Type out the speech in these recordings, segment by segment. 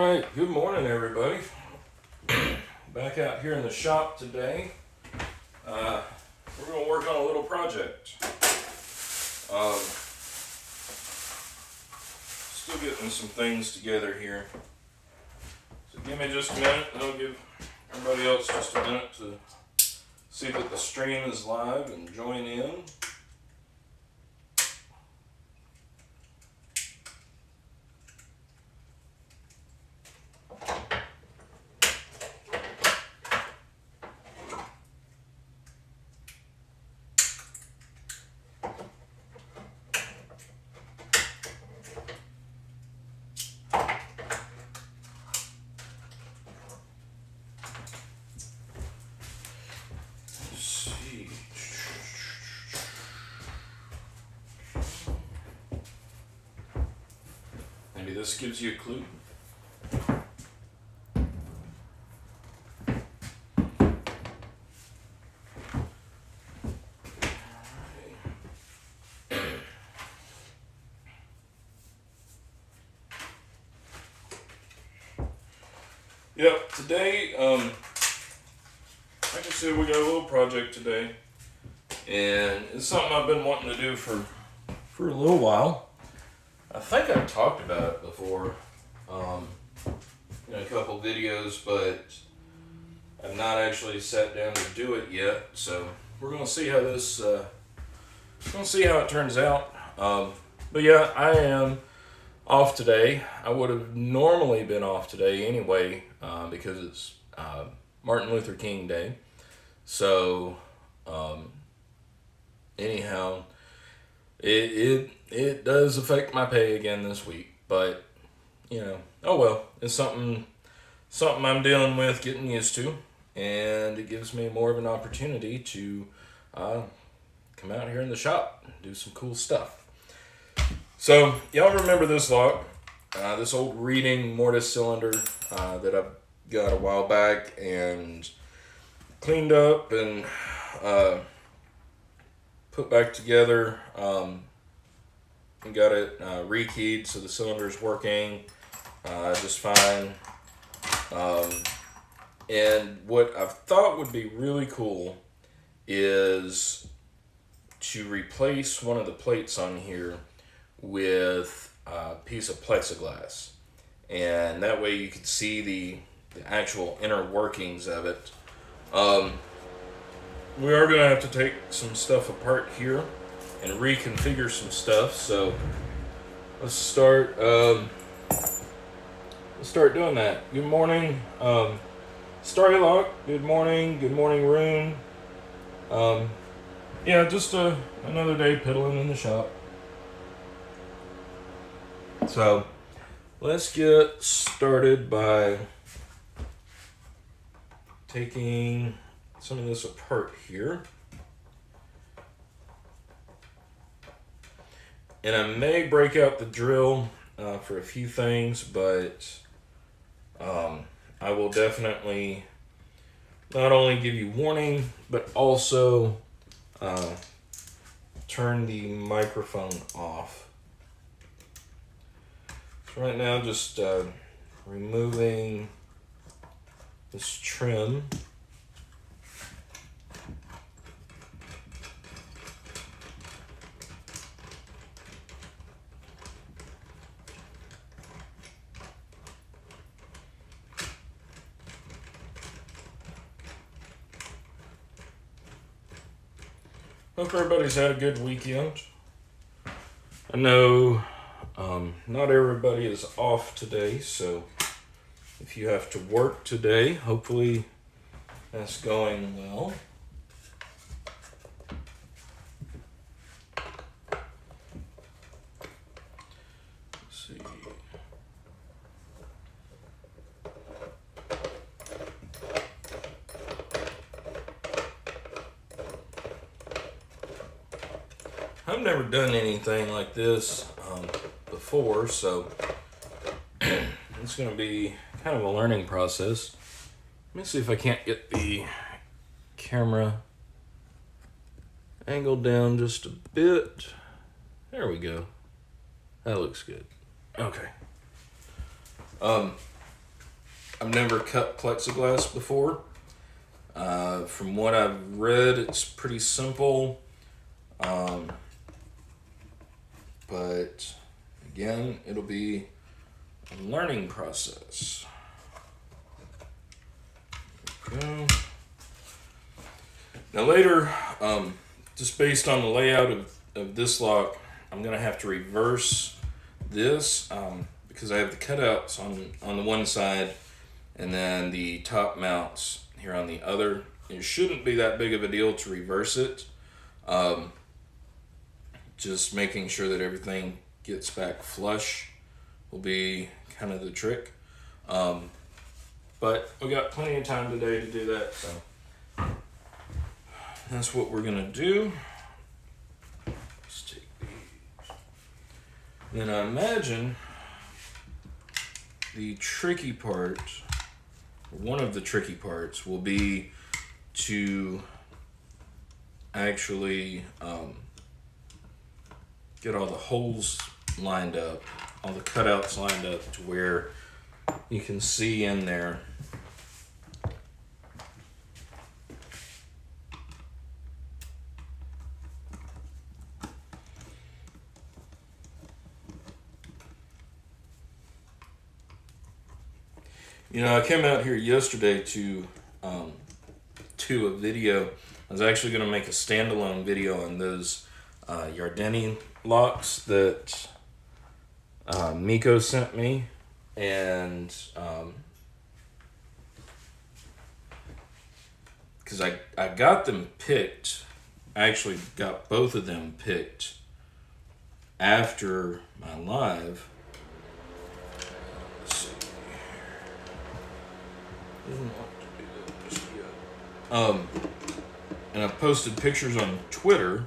Alright, good morning everybody. Back out here in the shop today. We're going to work on a little project. Still getting some things together here. So give me just a minute and I'll give everybody else just a minute to see that the stream is live and join in. Maybe this gives you a clue. Yep, today, like I said, we got a little project today, and it's something I've been wanting to do for a little while. I think I've talked about it before, in a couple videos, but I've not actually sat down to do it yet. So we're gonna see how this, gonna see how it turns out. But yeah, I am off today. I would have normally been off today anyway, because it's Martin Luther King Day. So anyhow, it does affect my pay again this week, but you know, oh well, it's something I'm dealing with, getting used to, and it gives me more of an opportunity to come out here in the shop and do some cool stuff. So y'all remember this lock, this old Reading mortise cylinder that I got a while back and cleaned up and put back together. We got it rekeyed so the cylinder's working just fine. And what I've thought would be really cool is to replace one of the plates on here with a piece of plexiglass, and that way you could see the actual inner workings of it. We are going to have to take some stuff apart here and reconfigure some stuff, so let's start doing that. Good morning, Starlock. Good morning Rune. Yeah, just another day piddling in the shop. So let's get started by taking some of this apart here. And I may break out the drill for a few things, but I will definitely not only give you warning, but also turn the microphone off. So right now, just removing this trim. Hope everybody's had a good weekend. I know not everybody is off today, so if you have to work today, hopefully that's going well. Let's see. I've never done anything like this before, so it's going to be kind of a learning process. Let me see if I can't get the camera angled down just a bit. There we go. That looks good. Okay. I've never cut plexiglass before. From what I've read, it's pretty simple. But again, it'll be a learning process. Okay. Now later, just based on the layout of this lock, I'm going to have to reverse this because I have the cutouts on the one side and then the top mounts here on the other. It shouldn't be that big of a deal to reverse it. Just making sure that everything gets back flush will be kind of the trick. But we got plenty of time today to do that, so that's what we're gonna do. Let's take these. Then I imagine the tricky part, one of the tricky parts, will be to actually get all the holes lined up, all the cutouts lined up to where you can see in there. You know, I came out here yesterday to a video. I was actually going to make a standalone video on those Yardeni locks that Miko sent me, and because I got them picked, I actually got both of them picked after my live. Let's see. Doesn't want to do that just yet. And I posted pictures on Twitter,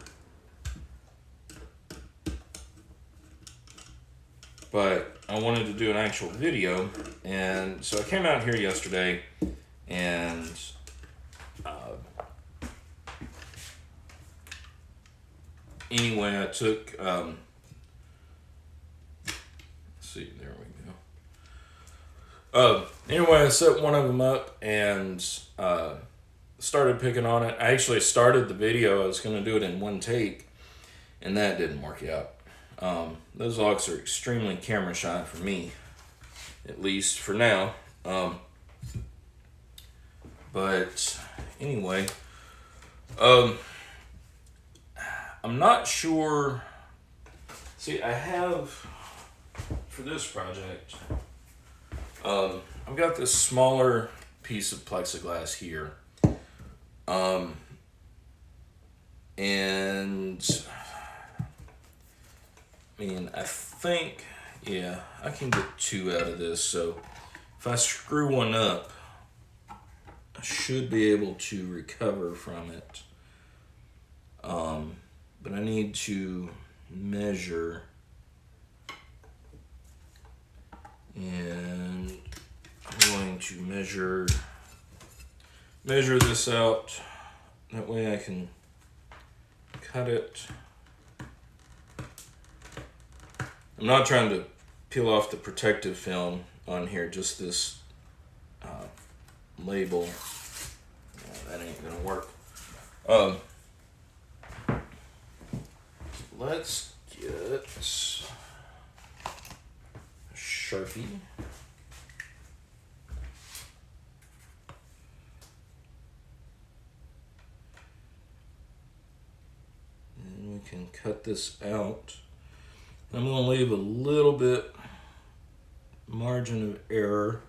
but I wanted to do an actual video, and so I came out here yesterday, and anyway, I took, let's see, there we go. Anyway, I set one of them up and started picking on it. I actually started the video, I was going to do it in one take, and that didn't work out. Those locks are extremely camera shy for me, at least for now. But anyway, I'm not sure. See, I have, for this project, I've got this smaller piece of plexiglass here. And I mean, I think, yeah, I can get 2 out of this. So if I screw one up, I should be able to recover from it. But I need to measure, and I'm going to measure this out. That way I can cut it. I'm not trying to peel off the protective film on here, just this label. That ain't gonna work. Let's get a Sharpie. And we can cut this out. I'm going to leave a little bit margin of error.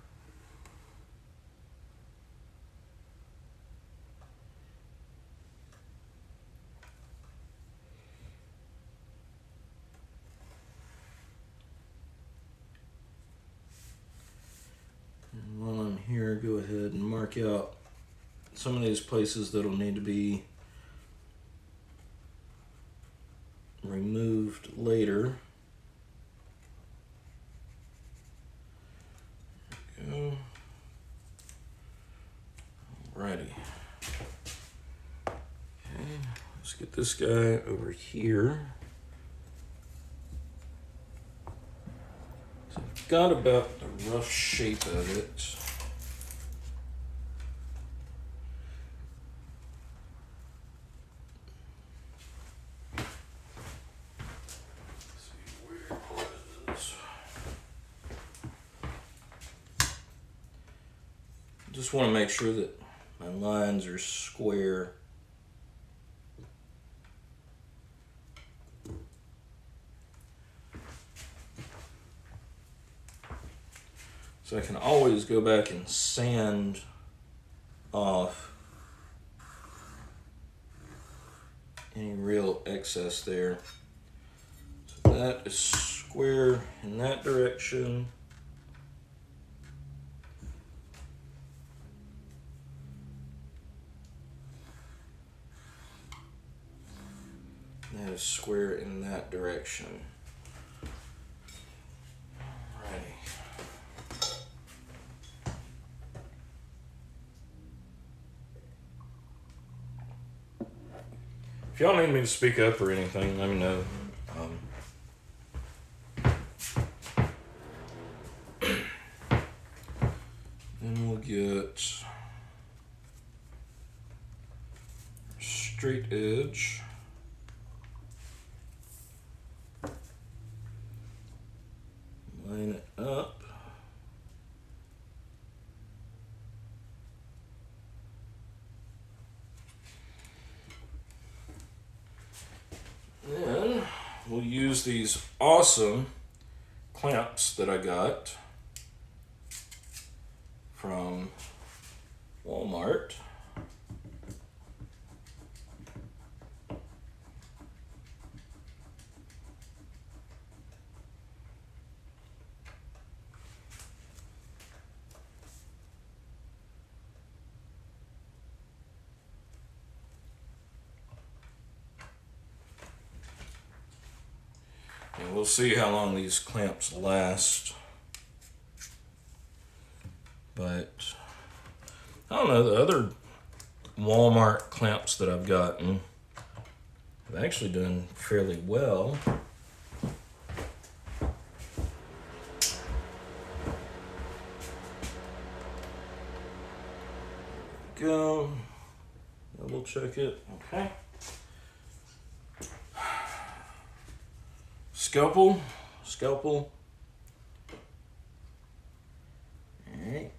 And while I'm here, go ahead and mark out some of these places that'll need to be removed later. Go. Alrighty. Okay, let's get this guy over here. So I've got about the rough shape of it. Just want to make sure that my lines are square. So I can always go back and sand off any real excess there. So that is square in that direction. That is square in that direction. Alrighty. If y'all need me to speak up or anything, let me know. Then we'll get straight edge. Line it up. Then we'll use these awesome clamps that I got from Walmart. And we'll see how long these clamps last. But I don't know, the other Walmart clamps that I've gotten have actually done fairly well. Go. Double check it. Okay. Scalpel. All right.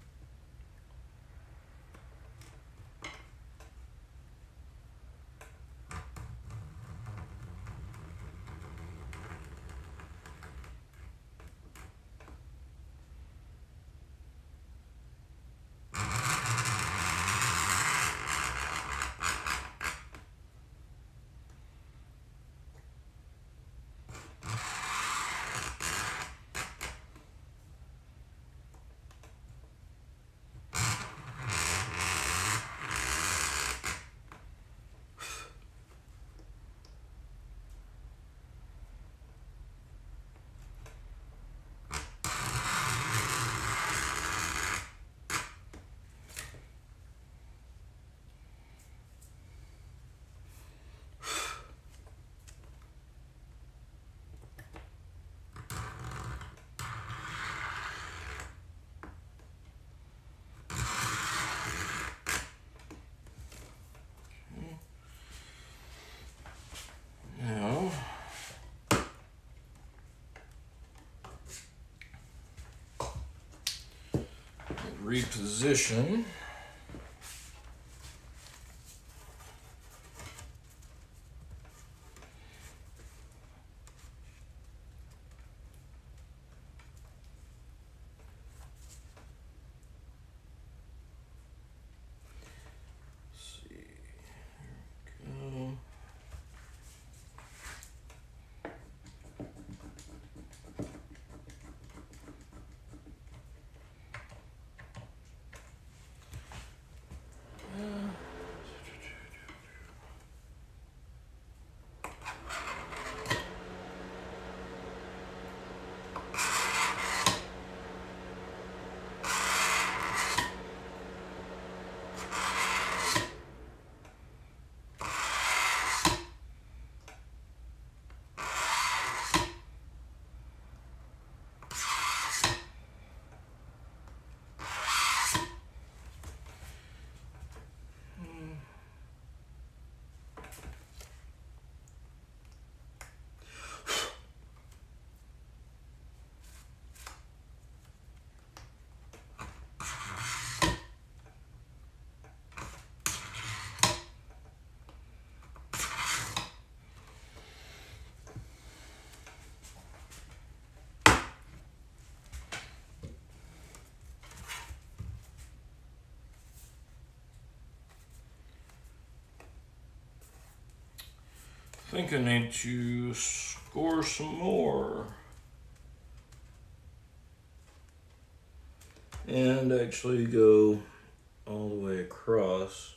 Now, reposition. think I need to score some more. And actually go all the way across.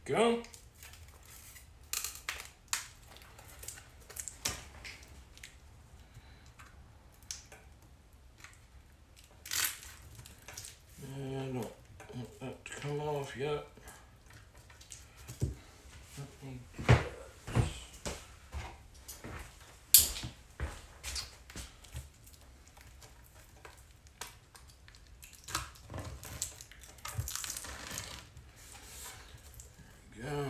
Go. And I don't want that to come off yet. Let me do this. There we go.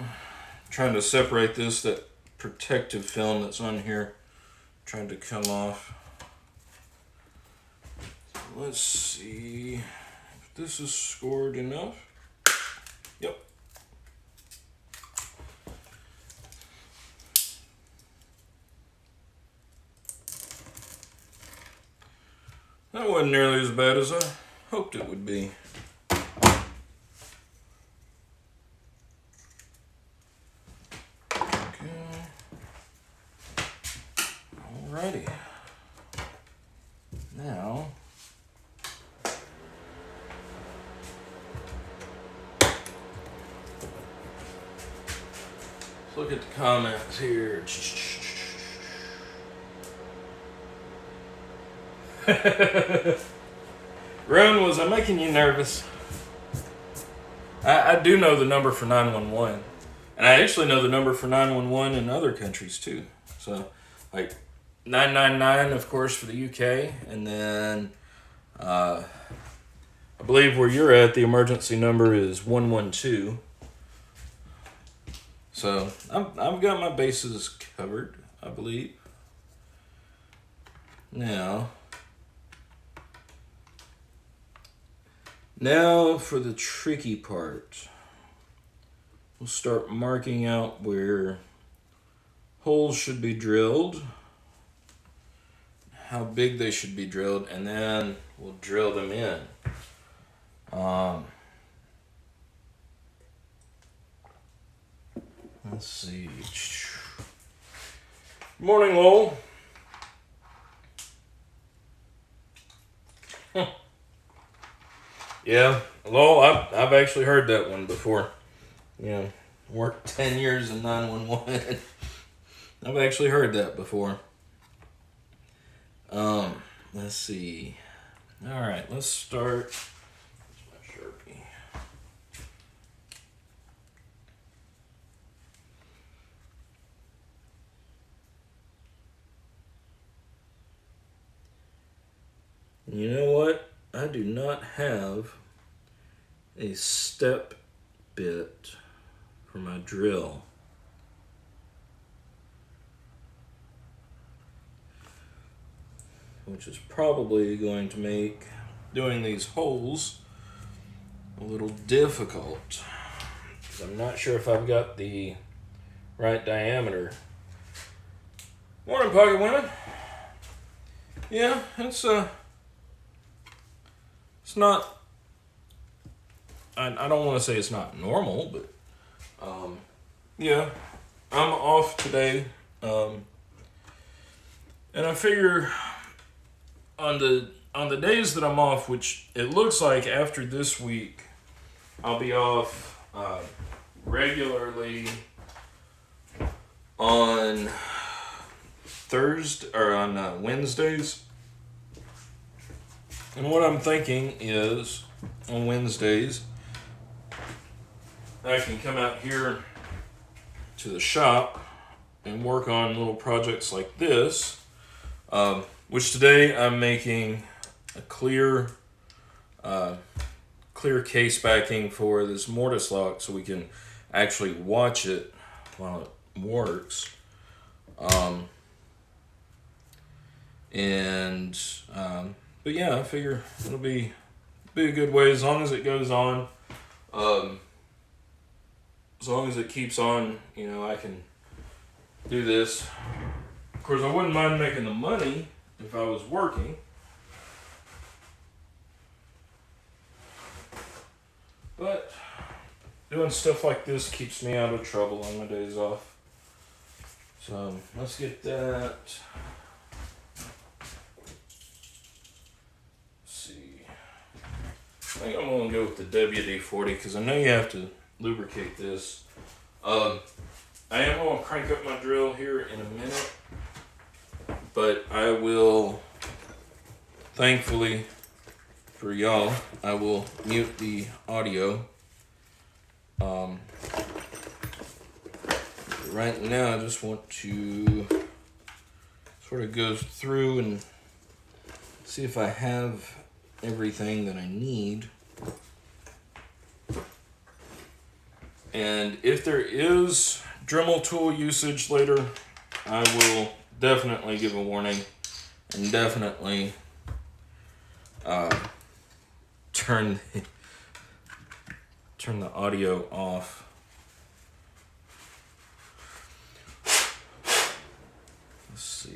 Trying to separate this, that protective film that's on here, trying to come off. Let's see if this is scored enough. Yep. That wasn't nearly as bad as I hoped it would be. Alrighty. Now, let's look at the comments here. Roan, was I making you nervous? I do know the number for 911. And I actually know the number for 911 in other countries too. So, like 999, of course, for the UK. And then I believe where you're at, the emergency number is 112. So I've got my bases covered, I believe. Now for the tricky part. We'll start marking out where holes should be drilled, how big they should be drilled, and then we'll drill them in. Let's see. Good morning, Lowell. Yeah, Lowell, I've actually heard that one before. Yeah, worked 10 years in 911. I've actually heard that before. Let's see. All right, let's start. Where's my Sharpie? You know what? I do not have a step bit for my drill. Which is probably going to make doing these holes a little difficult. I'm not sure if I've got the right diameter. Morning, Pocket Women. Yeah, it's not, I don't want to say it's not normal, but yeah, I'm off today, and I figure on the days that I'm off, which it looks like after this week I'll be off regularly on Thursday or on Wednesdays. And what I'm thinking is on Wednesdays, I can come out here to the shop and work on little projects like this, which today I'm making a clear case backing for this mortise lock so we can actually watch it while it works. But yeah, I figure it'll be a good way as long as it goes on. As long as it keeps on, you know, I can do this. Of course, I wouldn't mind making the money if I was working. But doing stuff like this keeps me out of trouble on my days off. So let's get that. Let's see. I think I'm going to go with the WD-40 because I know you have to lubricate this. I am going to crank up my drill here in a minute, but I will, thankfully for y'all, I will mute the audio. Right now I just want to sort of go through and see if I have everything that I need. And if there is Dremel tool usage later, I will definitely give a warning and definitely turn the audio off. Let's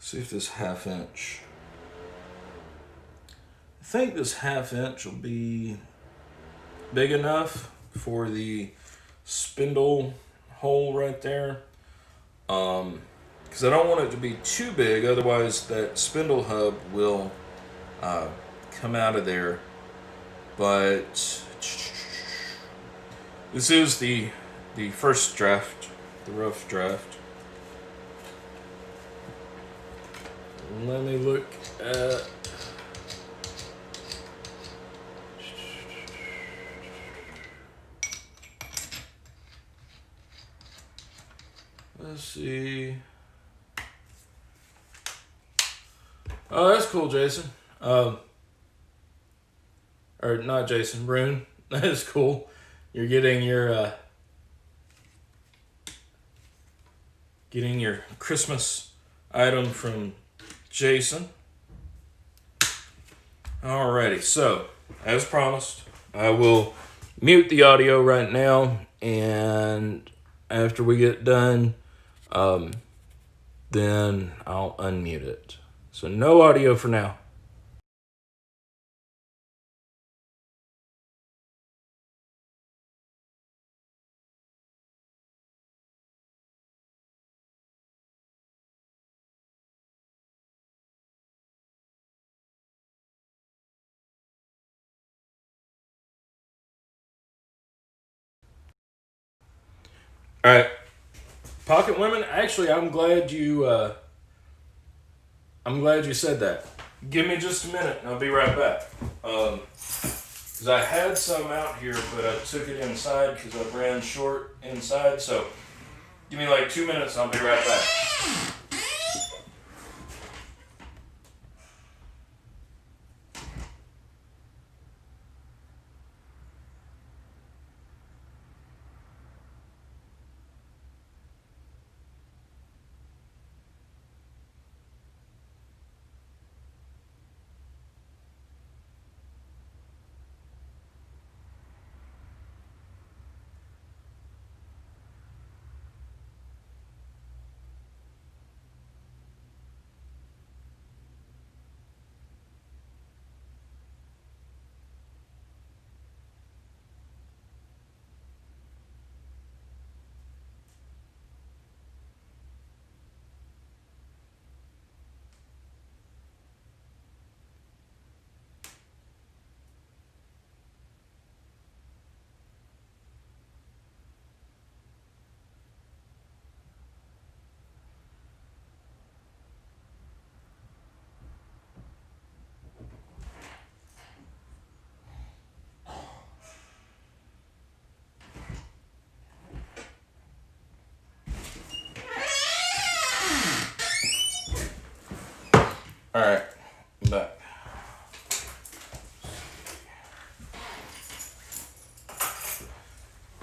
see if this 1/2 inch. I think this 1/2 inch will be big enough for the spindle hole right there. Because I don't want it to be too big, otherwise that spindle hub will come out of there. But this is the first draft, the rough draft. Let me look at. Let's see. Oh, that's cool, Jason. Or not Jason, Brune. That is cool. You're getting your Christmas item from Jason. Alrighty, so as promised, I will mute the audio right now, and after we get done, then I'll unmute it. So no audio for now. All right, Pocket Women. Actually, I'm glad you said that. Give me just a minute, and I'll be right back. Because I had some out here, but I took it inside because I ran short inside. So give me like 2 minutes, and I'll be right back.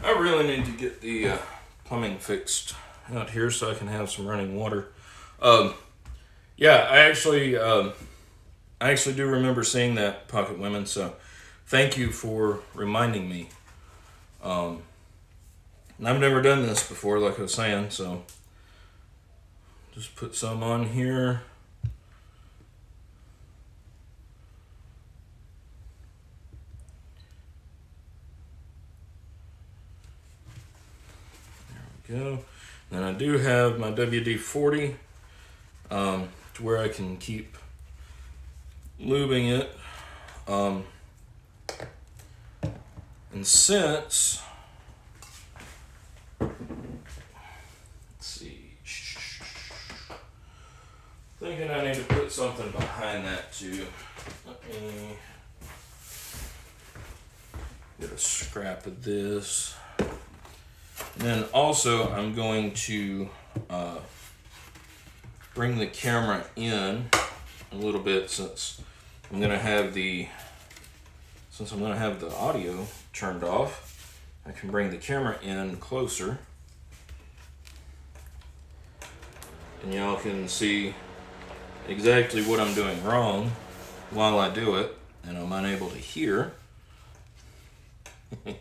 I really need to get the plumbing fixed out here so I can have some running water. Yeah, I actually do remember seeing that, Pocket Women. So thank you for reminding me. And I've never done this before, like I was saying. So just put some on here. Go. And I do have my WD-40 to where I can keep lubing it. And since, let's see, thinking I need to put something behind that too. Let me get a scrap of this. And then also I'm going to bring the camera in a little bit since I'm going to have the audio turned off. I can bring the camera in closer and y'all can see exactly what I'm doing wrong while I do it, and I'm unable to hear. I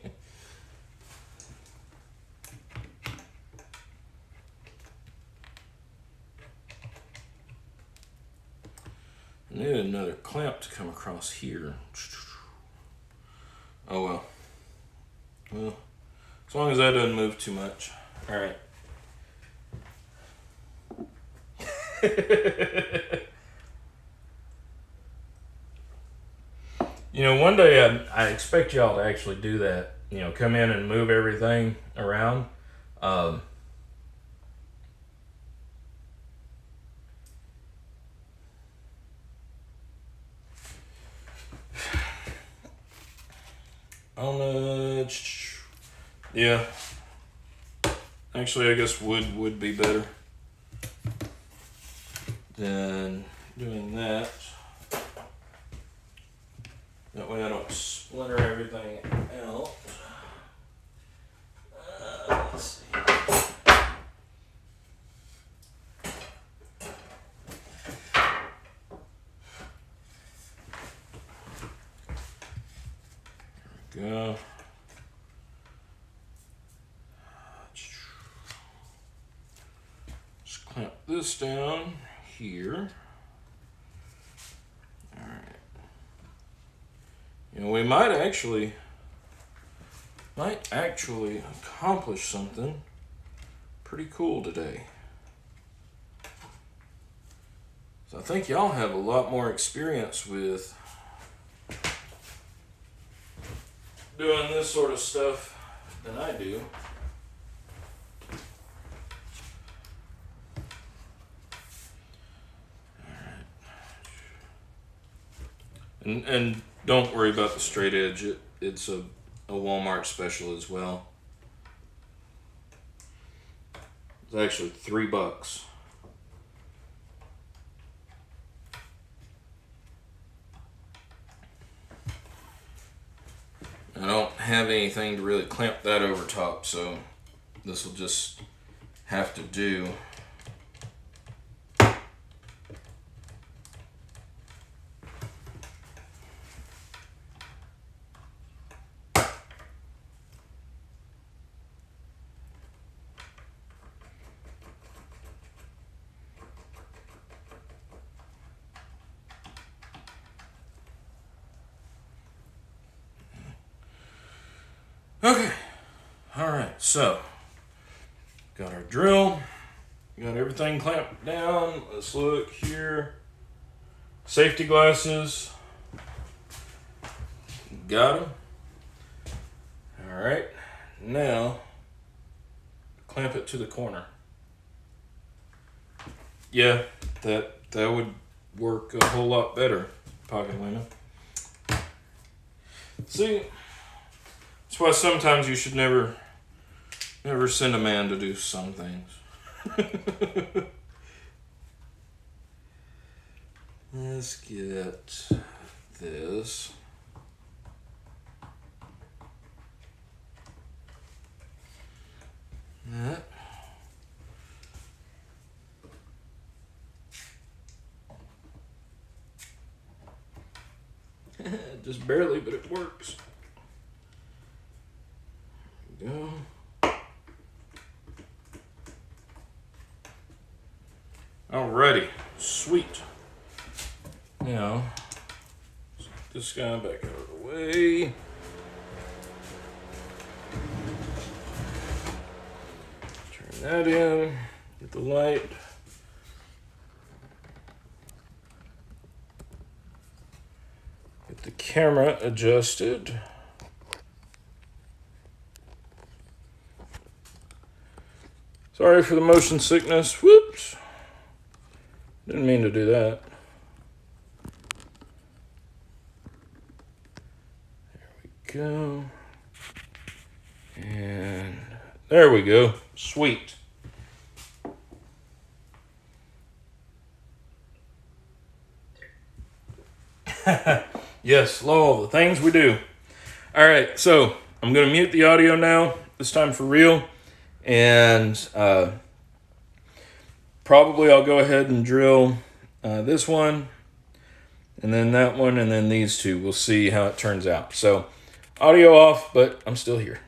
need another clamp to come across here. Oh well. Well, as long as that doesn't move too much. Alright. You know, one day I expect y'all to actually do that. You know, come in and move everything around. Yeah. Actually, I guess wood would be better than doing that. That way I don't splinter everything out. Let's see. There we go. Just clamp this down here. Alright. You know, we might actually accomplish something pretty cool today. So I think y'all have a lot more experience with doing this sort of stuff than I do. And don't worry about the straight edge. It's a Walmart special as well. It's actually $3. I don't have anything to really clamp that over top, so this will just have to do. Okay, alright, so got our drill, got everything clamped down. Let's look here. Safety glasses, got them. Alright, now clamp it to the corner. Yeah, that would work a whole lot better, Pocket Women. See, that's why sometimes you should never send a man to do some things. Let's get this. Just barely, but it works. There we go. Alrighty, sweet. Now, let's get this guy back out of the way. Turn that in, get the light. Get the camera adjusted. Sorry for the motion sickness. Whoops. Didn't mean to do that. There we go. And there we go. Sweet. Yes, Lowell, the things we do. All right, so I'm going to mute the audio now, this time for real. And probably I'll go ahead and drill this one, and then that one, and then these two. We'll see how it turns out. So audio off, but I'm still here.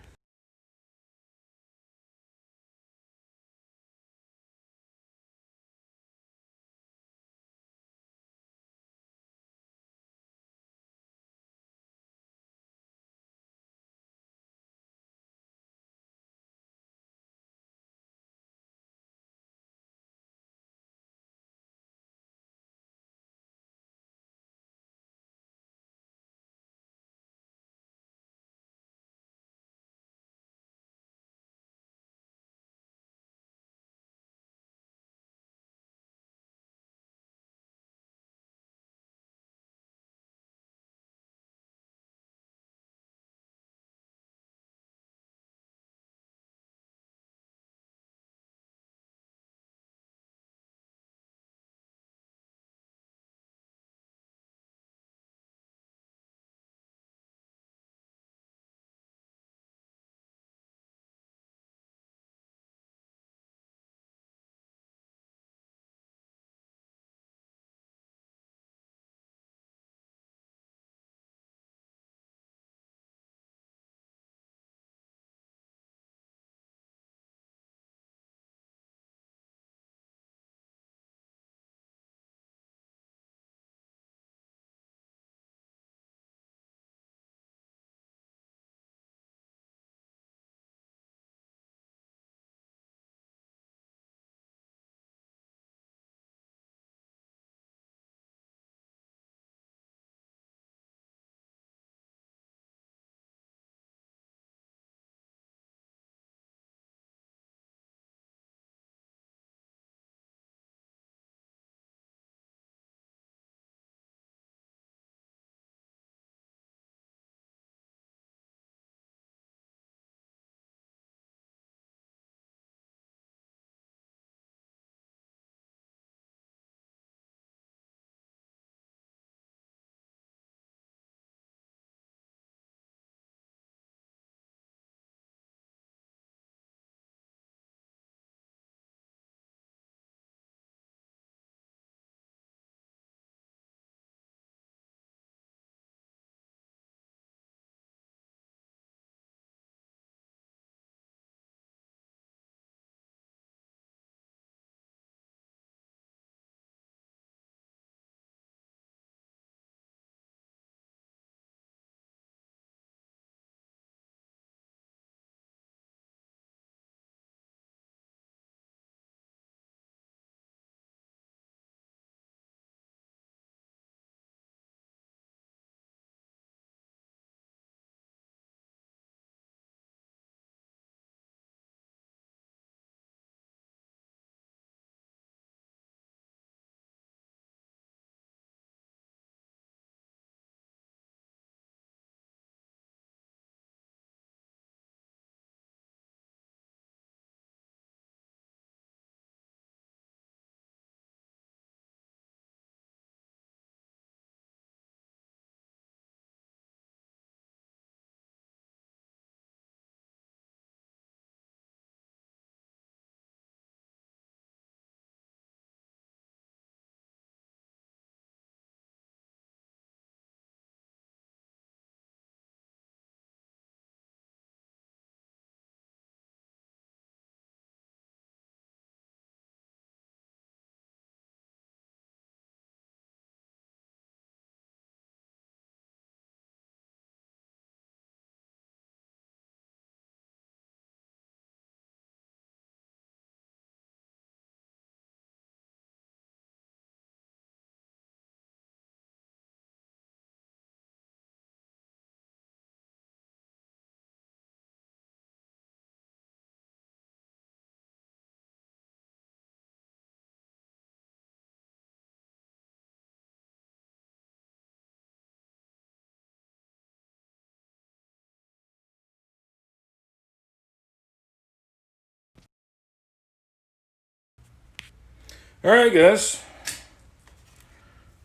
Alright, guys.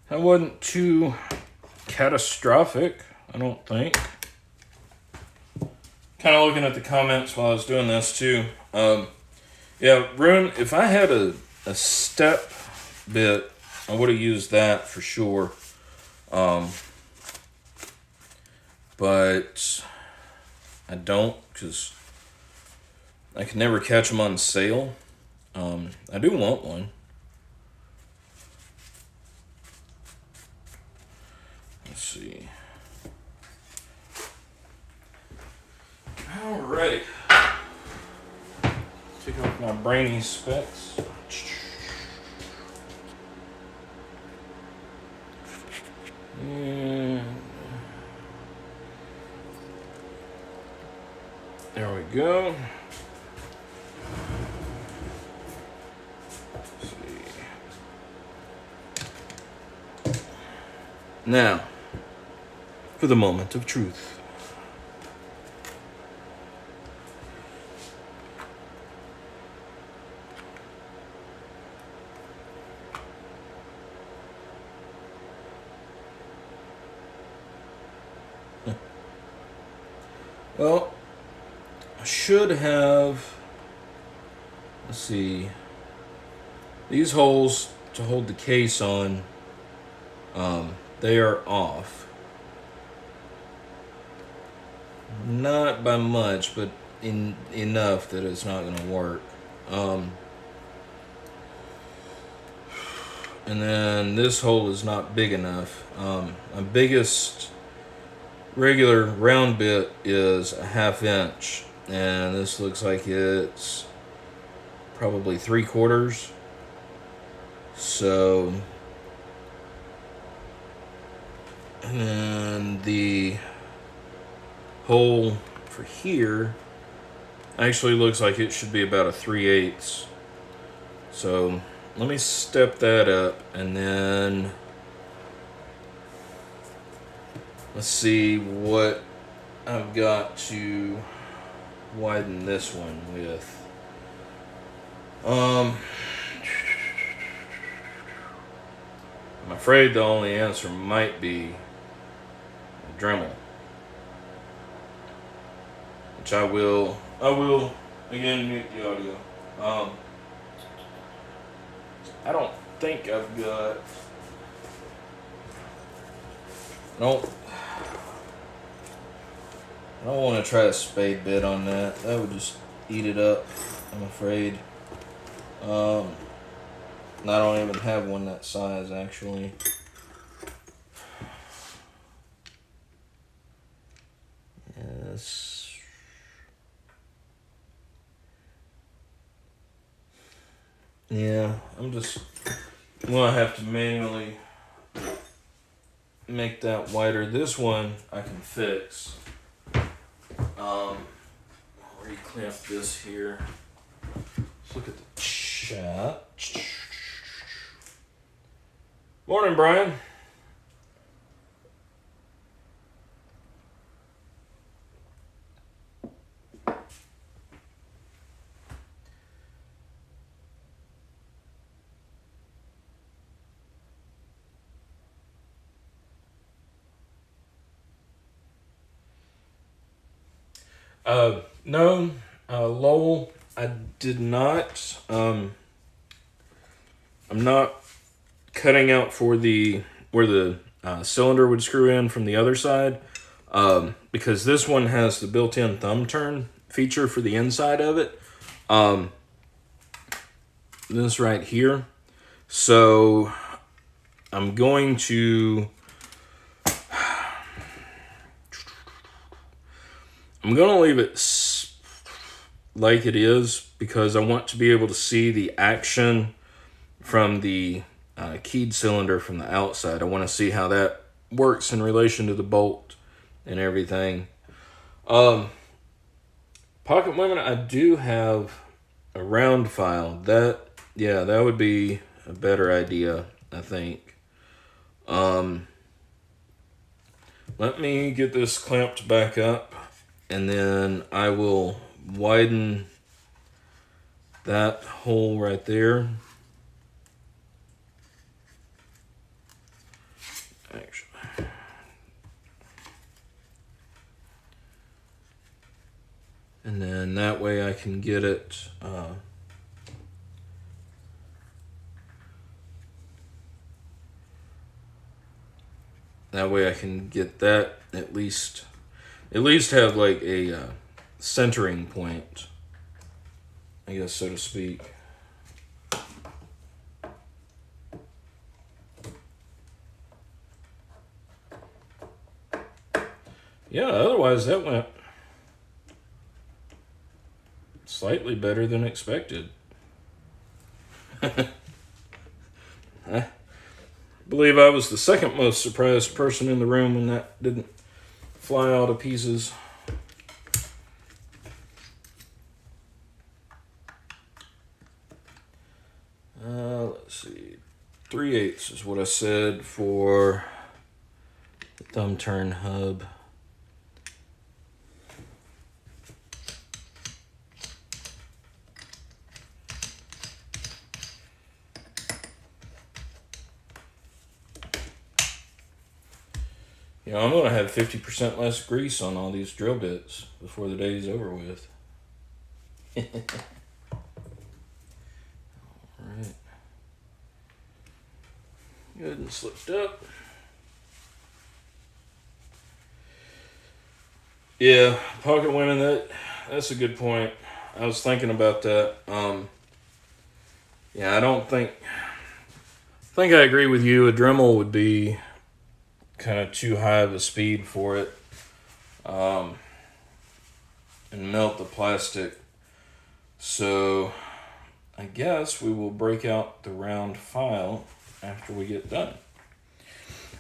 That wasn't too catastrophic, I don't think. Kind of looking at the comments while I was doing this too. Yeah, Rune, if I had a step bit, I would have used that for sure. But I don't, because I can never catch them on sale. I do want one. Let's see. Alright. Take off my brainy specs. And there we go. Let's see. Now, for the moment of truth. Well, I should have, let's see, these holes to hold the case on, they are off. Not by much, but enough that it's not going to work. And then this hole is not big enough. My biggest regular round bit is a 1/2 inch, and this looks like it's probably 3/4. So, and the hole for here actually looks like it should be about a 3/8. So let me step that up, and then let's see what I've got to widen this one with. I'm afraid the only answer might be a Dremel, which I will again mute the audio. I don't think I've got. I don't want to try a spade bit on that. That would just eat it up, I'm afraid. And I don't even have one that size, actually. Yes. Yeah, I'm just gonna have to manually make that wider. This one I can fix. I'll re-clamp this here. Let's look at the chat. Morning, Brian. No, Lowell, I did not. I'm not cutting out for where the cylinder would screw in from the other side, because this one has the built-in thumb turn feature for the inside of it. This right here. So I'm going to leave it like it is, because I want to be able to see the action from the keyed cylinder from the outside. I want to see how that works in relation to the bolt and everything. Pocket limit, I do have a round file. That would be a better idea, I think. Let me get this clamped back up, and then I will widen that hole right there. And then that way I can get it that way I can get that at least have like a centering point, I guess, so to speak. Yeah, otherwise that went slightly better than expected. I believe I was the second most surprised person in the room when that didn't fly all to pieces. Let's see. 3/8 is what I said for the thumb turn hub. You know, I'm going to have 50% less grease on all these drill bits before the day's over with. Alright. Good and slipped up. Yeah, pocket winning, that's a good point. I was thinking about that. Yeah, I think I agree with you. A Dremel would be kind of too high of a speed for it, and melt the plastic. So I guess we will break out the round file after we get done.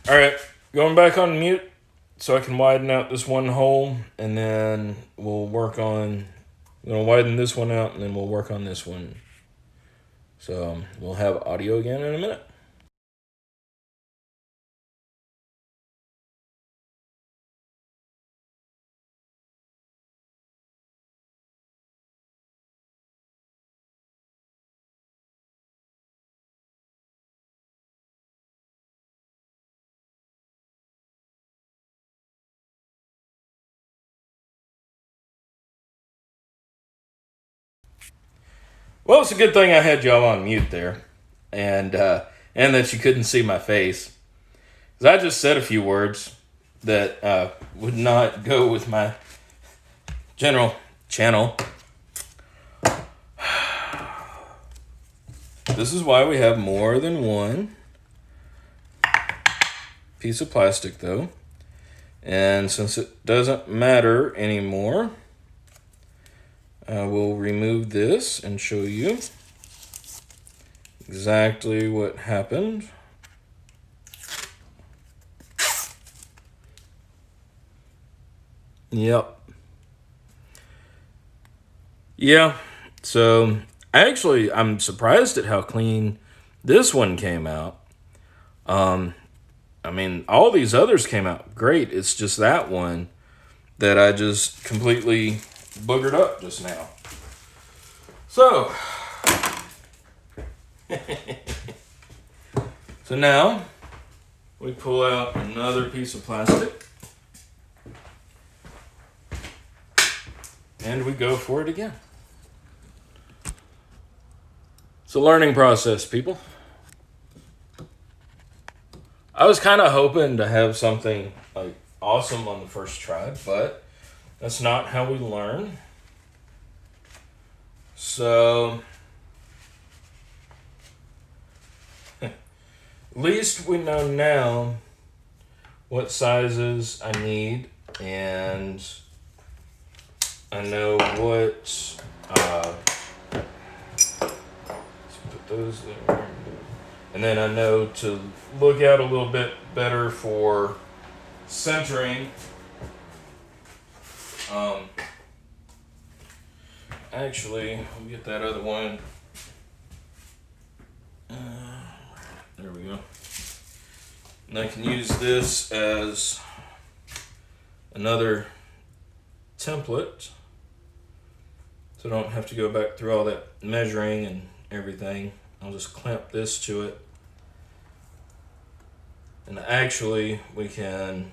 All right, going back on mute so I can widen out this one hole, and then we'll work on, I'm gonna widen this one out, and then we'll work on this one. So we'll have audio again in a minute. Well, it's a good thing I had y'all on mute there, and that you couldn't see my face, because I just said a few words that would not go with my general channel. This is why we have more than one piece of plastic, though, and since it doesn't matter anymore, I will remove this and show you exactly what happened. Yep. Yeah, so actually I'm surprised at how clean this one came out. I mean, all these others came out great. It's just that one that I just completely boogered up just now. So, so now we pull out another piece of plastic and we go for it again. It's a learning process, people. I was kind of hoping to have something like awesome on the first try, but that's not how we learn. So, at least we know now what sizes I need, and I know what, let's put those there. And then I know to look out a little bit better for centering. Actually, we'll get that other one. There we go. And I can use this as another template, so I don't have to go back through all that measuring and everything. I'll just clamp this to it. And actually, we can,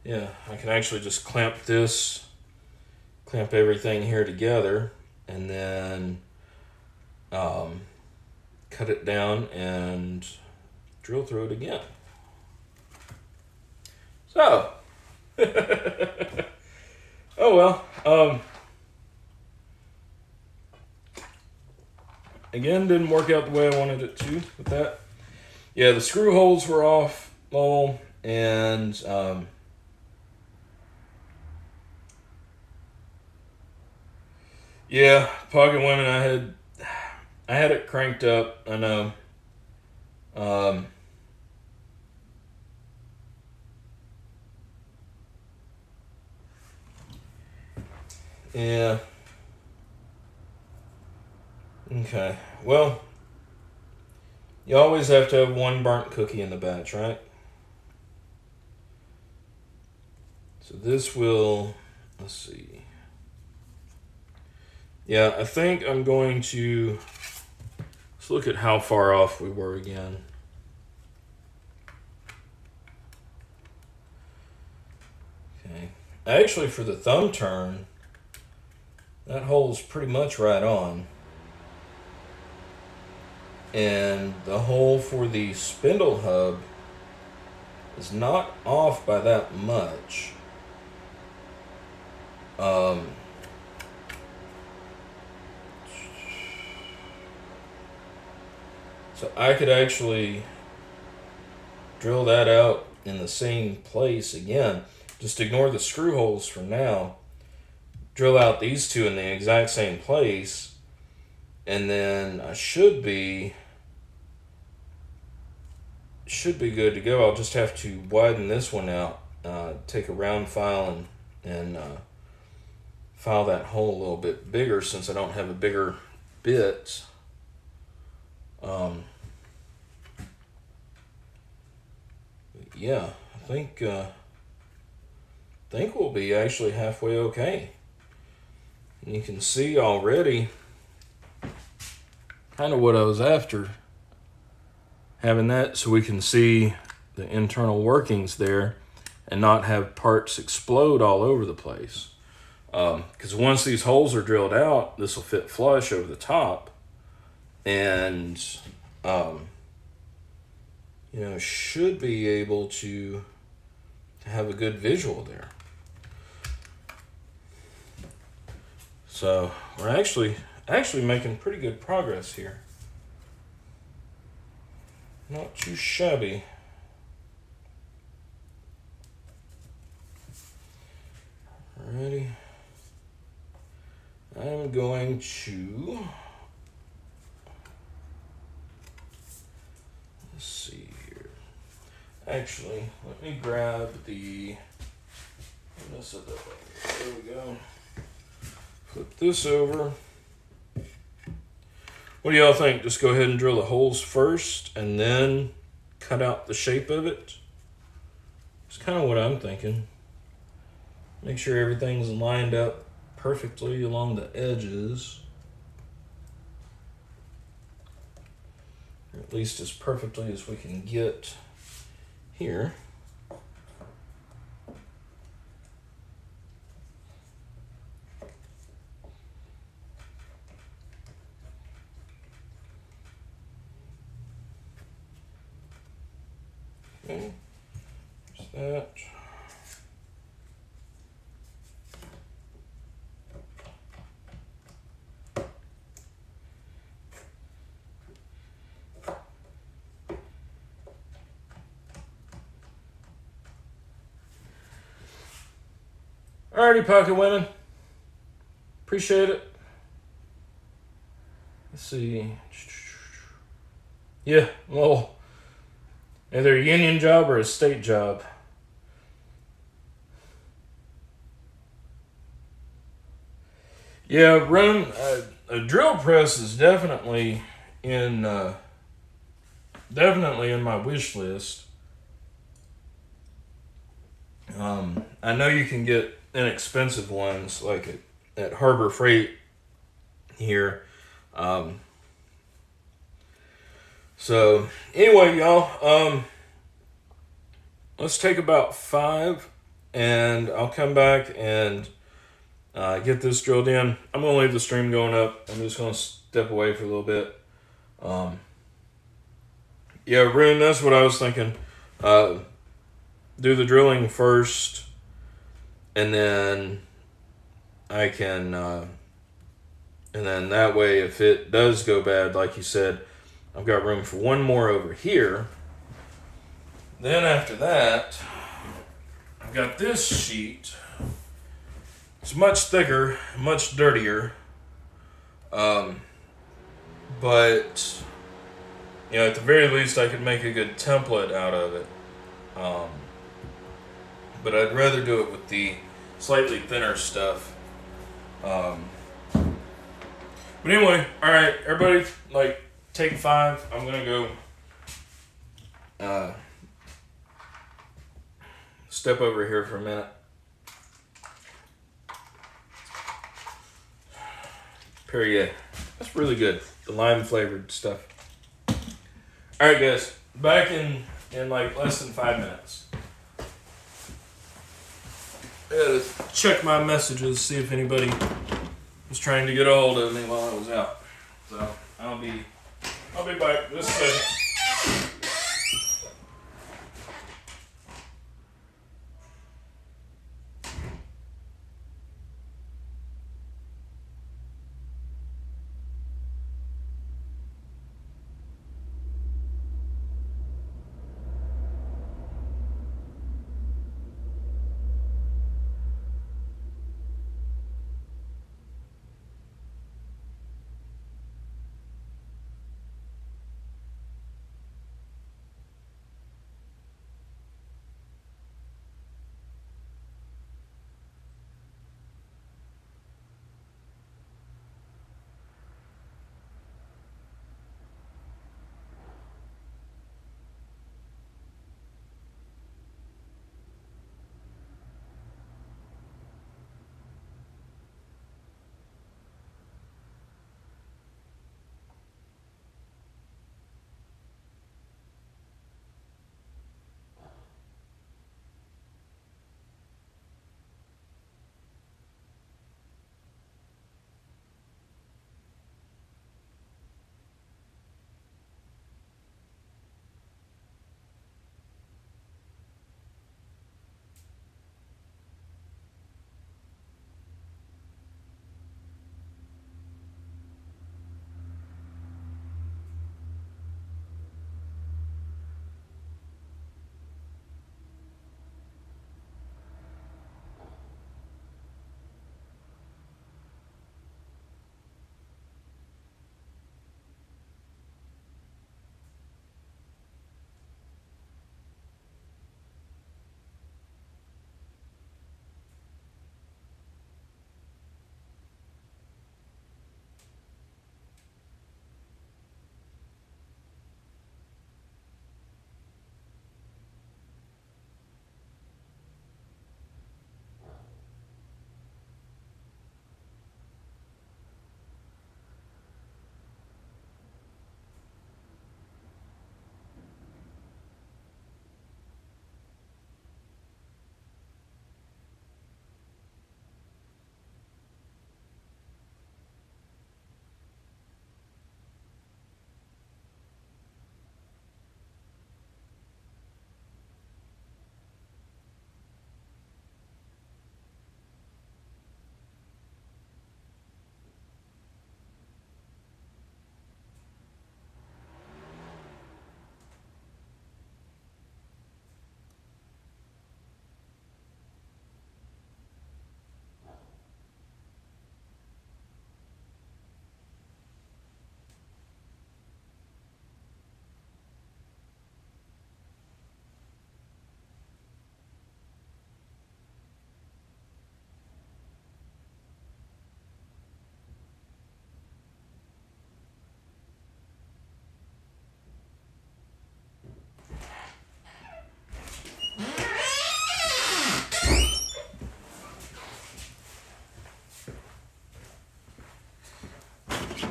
yeah, I can actually just clamp this clamp everything here together, and then cut it down and drill through it again. So, oh well. Again, didn't work out the way I wanted it to with that. Yeah, the screw holes were off all, and yeah, Pocket Women, I had it cranked up. I know. Yeah. Okay. Well, you always have to have one burnt cookie in the batch, right? So this will, let's see. Yeah, I think I'm going to, let's look at how far off we were again. Okay. Actually, for the thumb turn, that hole's pretty much right on. And the hole for the spindle hub is not off by that much. So I could actually drill that out in the same place again. Just ignore the screw holes for now. Drill out these two in the exact same place. And then I should be good to go. I'll just have to widen this one out. Take a round file and file that hole a little bit bigger since I don't have a bigger bit. Yeah, I think we'll be actually halfway okay. And you can see already kind of what I was after. Having that so we can see the internal workings there and not have parts explode all over the place. Because once these holes are drilled out, this will fit flush over the top. And should be able to have a good visual there. So we're actually making pretty good progress here. Not too shabby. Alrighty. I'm going to, let's see here. Actually, let me grab the, there we go. Flip this over. What do y'all think? Just go ahead and drill the holes first and then cut out the shape of it? It's kind of what I'm thinking. Make sure everything's lined up perfectly along the edges. Or at least as perfectly as we can get here. Okay, there's that. Alrighty, Pocket Women. Appreciate it. Let's see. Yeah, well, either a union job or a state job. Yeah, run a drill press is definitely in my wish list. I know you can get inexpensive ones like at Harbor Freight here. So anyway, y'all, let's take about 5 and I'll come back and get this drilled in. I'm gonna leave the stream going up. I'm just gonna step away for a little bit. Yeah, Rune, that's what I was thinking. Do the drilling first, and then I can, and then that way, if it does go bad, like you said, I've got room for one more over here. Then after that, I've got this sheet. It's much thicker, much dirtier, but at the very least, I could make a good template out of it. But I'd rather do it with the slightly thinner stuff. But anyway, all right, everybody, take 5. I'm gonna go step over here for a minute. Perrier, that's really good. The lime flavored stuff. All right, guys, back in less than 5 minutes. I gotta check my messages, see if anybody was trying to get a hold of me while I was out. So I'll be back just a second.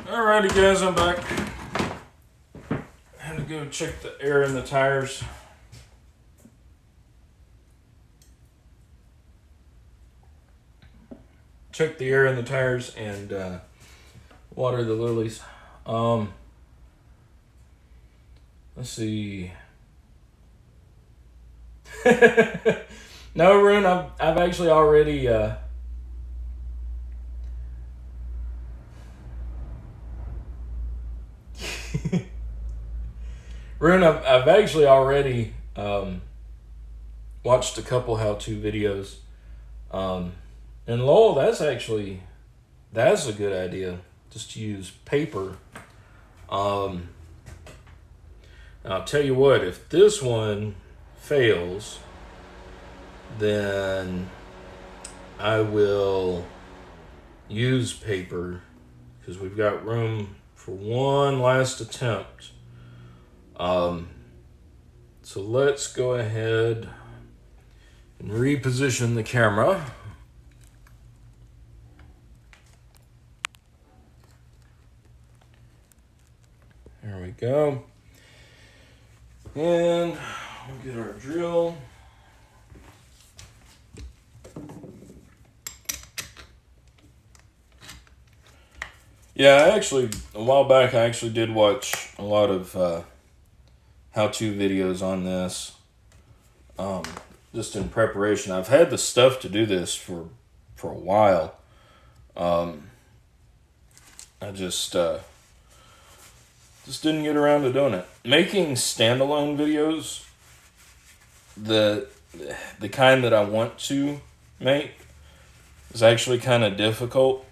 Alrighty guys, I'm back. I had to go check the air in the tires. check the air in the tires and water the lilies. Let's see. No, Rune, I've actually already Rune, I've actually already watched a couple how-to videos. And Lowell, that's a good idea. Just to use paper. I'll tell you what, if this one fails, then I will use paper because we've got room for one last attempt. So let's go ahead and reposition the camera. There we go. And we'll get our drill. Yeah, a while back, I actually did watch a lot of how-to videos on this, just in preparation. I've had the stuff to do this for a while. I just didn't get around to doing it. Making standalone videos, the kind that I want to make, is actually kind of difficult.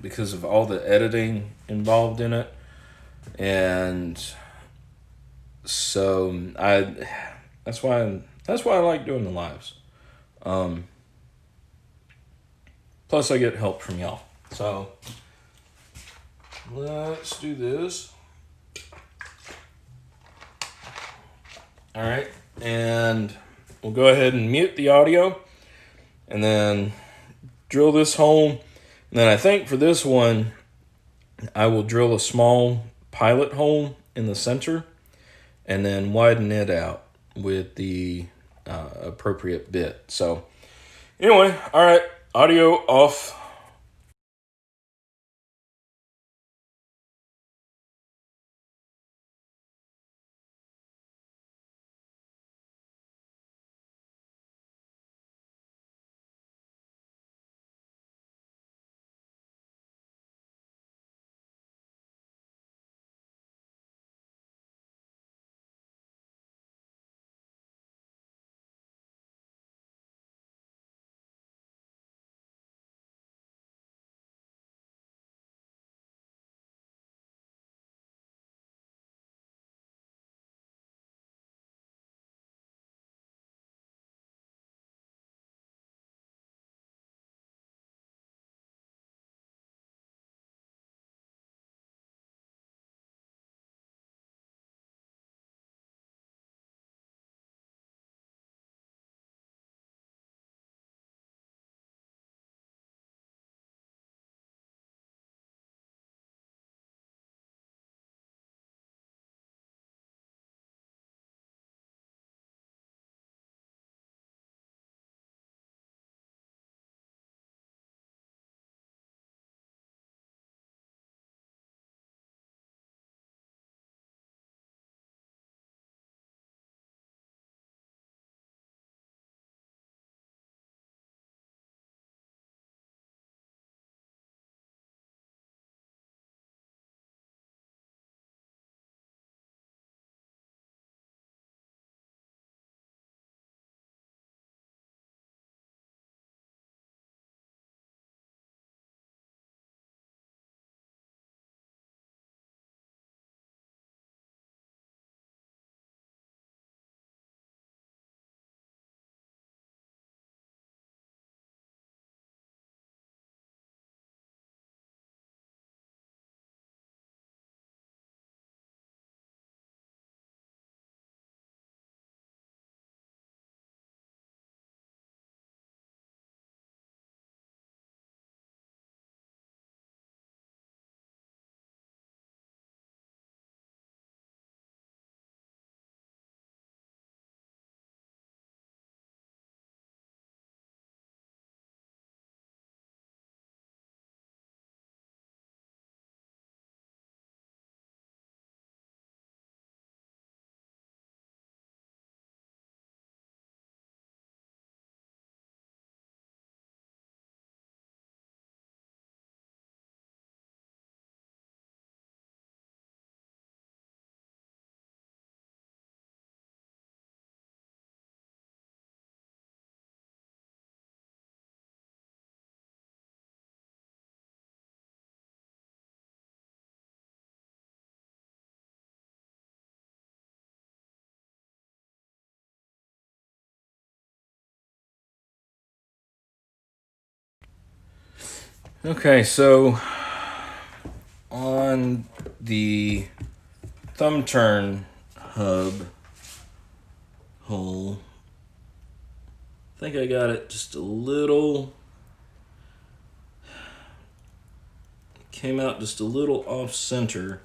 Because of all the editing involved in it, and so that's why I like doing the lives. Plus, I get help from y'all. So let's do this. All right, and we'll go ahead and mute the audio, and then drill this hole. And then I think for this one, I will drill a small pilot hole in the center and then widen it out with the appropriate bit. So anyway, all right, audio off. Okay, so on the thumb turn hub hole, I think I got it just a little, came out just a little off center.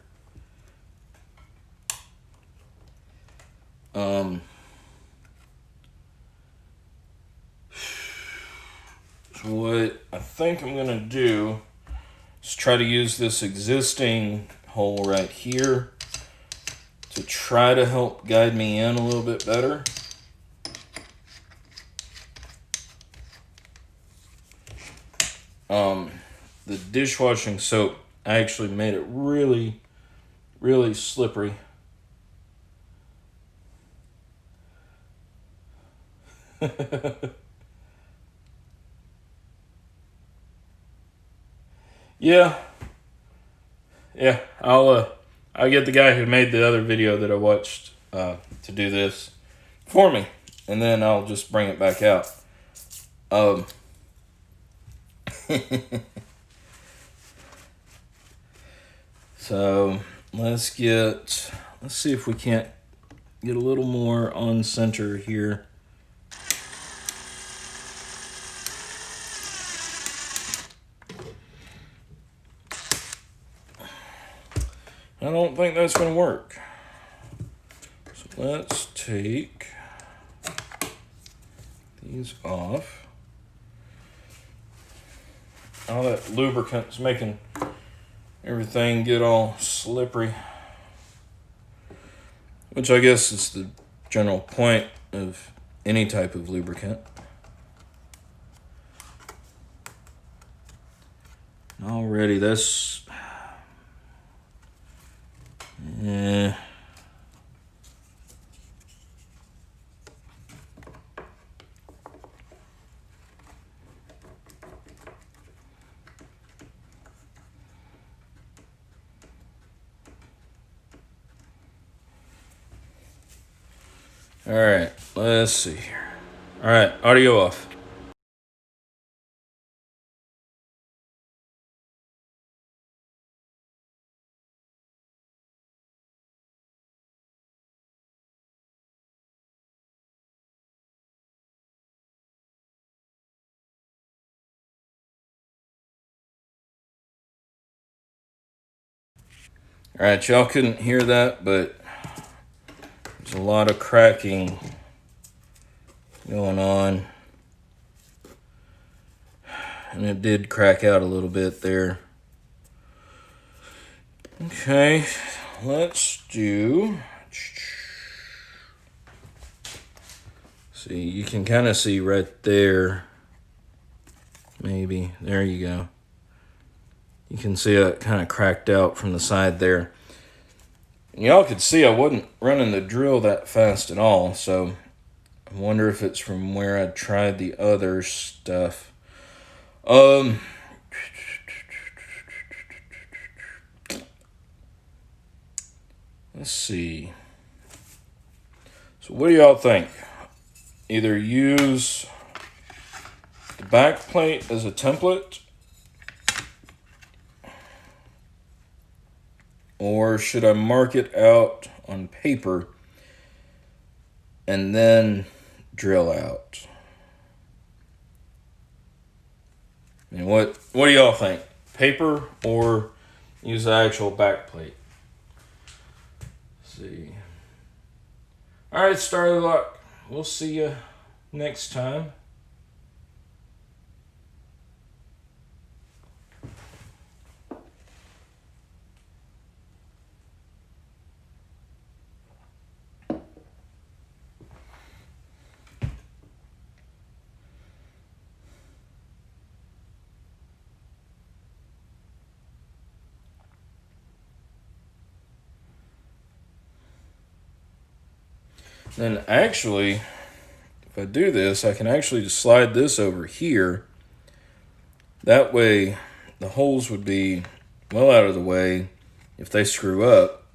So what I think I'm gonna do is try to use this existing hole right here to try to help guide me in a little bit better. The dishwashing soap actually made it really, really slippery. Yeah, I'll get the guy who made the other video that I watched to do this for me, and then I'll just bring it back out. So let's see if we can't get a little more on center here. I don't think that's going to work. So let's take these off. All that lubricant's making everything get all slippery, which I guess is the general point of any type of lubricant. Already, that's all right, let's see here. All right, audio off. All right, y'all couldn't hear that, but there's a lot of cracking going on. And it did crack out a little bit there. Okay, let's do... See, you can kind of see right there. Maybe. There you go. You can see it kind of cracked out from the side there. Y'all could see I wasn't running the drill that fast at all, so I wonder if it's from where I tried the other stuff. Let's see. So what do y'all think? Either use the back plate as a template, or should I mark it out on paper and then drill out? I mean, what do y'all think? Paper or use the actual back plate? Let's see. All right, Star of the Luck. We'll see you next time. Then actually, if I do this, I can actually just slide this over here. That way, the holes would be well out of the way if they screw up.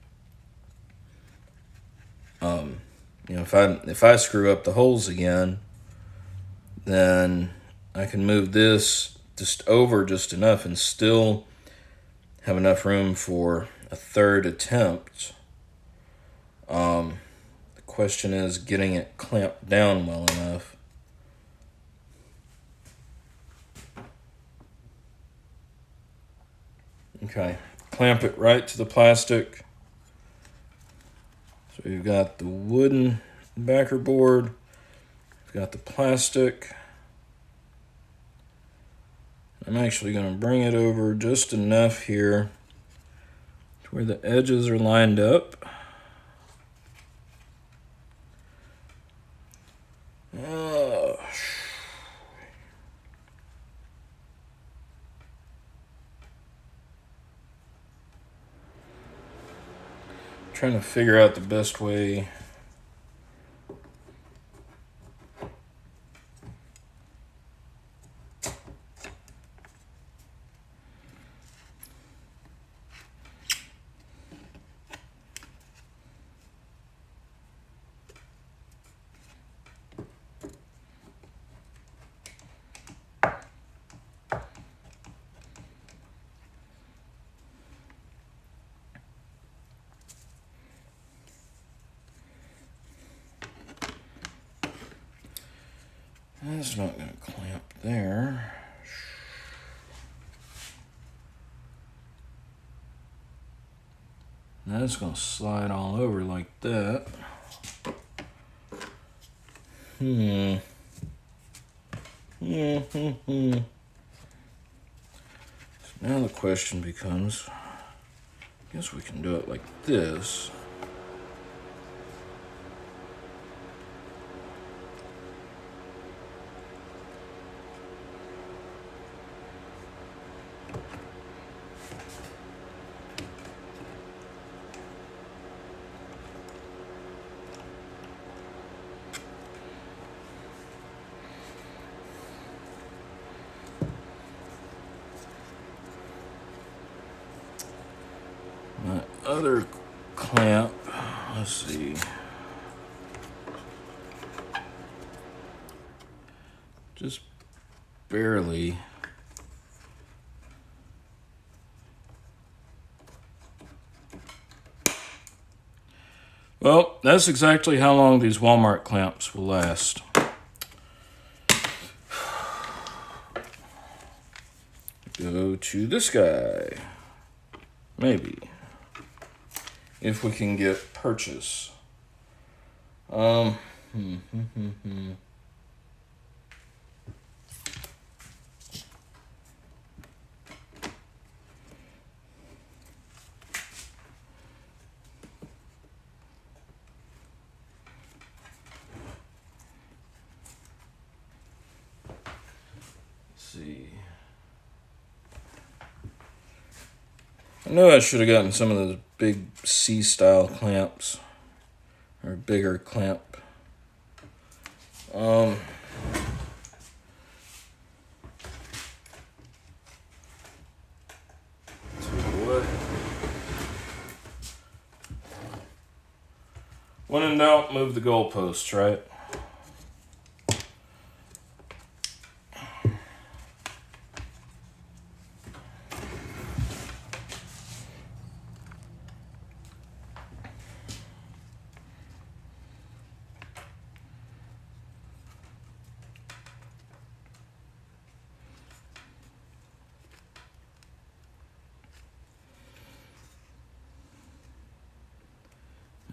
You know, if I screw up the holes again, then I can move this just over just enough and still have enough room for a third attempt. The question is getting it clamped down well enough. Okay, clamp it right to the plastic. So we've got the wooden backer board, we've got the plastic. I'm actually going to bring it over just enough here to where the edges are lined up. Trying to figure out the best way. That's not going to clamp there. That's going to slide all over like that. So now the question becomes, I guess we can do it like this. My other clamp, let's see. Just barely. Well, that's exactly how long these Walmart clamps will last. Go to this guy. Maybe. If we can get purchase. See. I know I should have gotten some of those big C-style clamps, or bigger clamp. When in doubt, move the goalposts, right?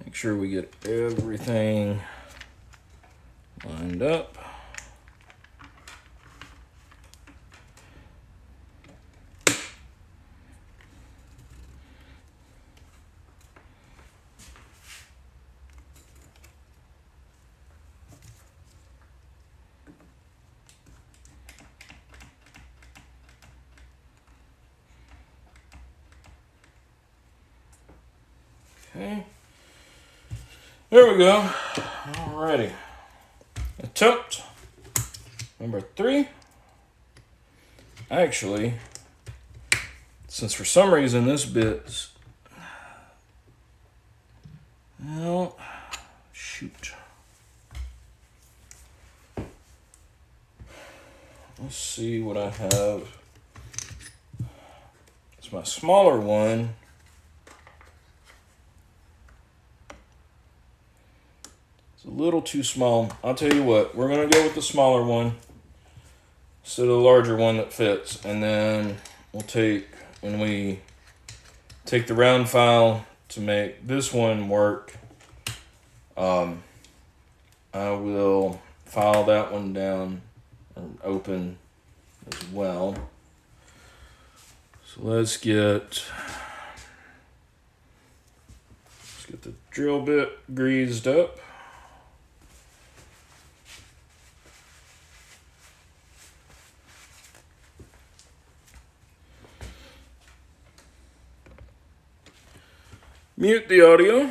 Make sure we get everything lined up. Okay. There we go. Alrighty. Attempt number 3. Actually, since for some reason this bit's, well, shoot. let's see what I have. It's my smaller one. It's a little too small. I'll tell you what, we're going to go with the smaller one instead of the larger one that fits. And then we'll take, when we take the round file to make this one work, I will file that one down and open as well. So let's get the drill bit greased up. Mute the audio.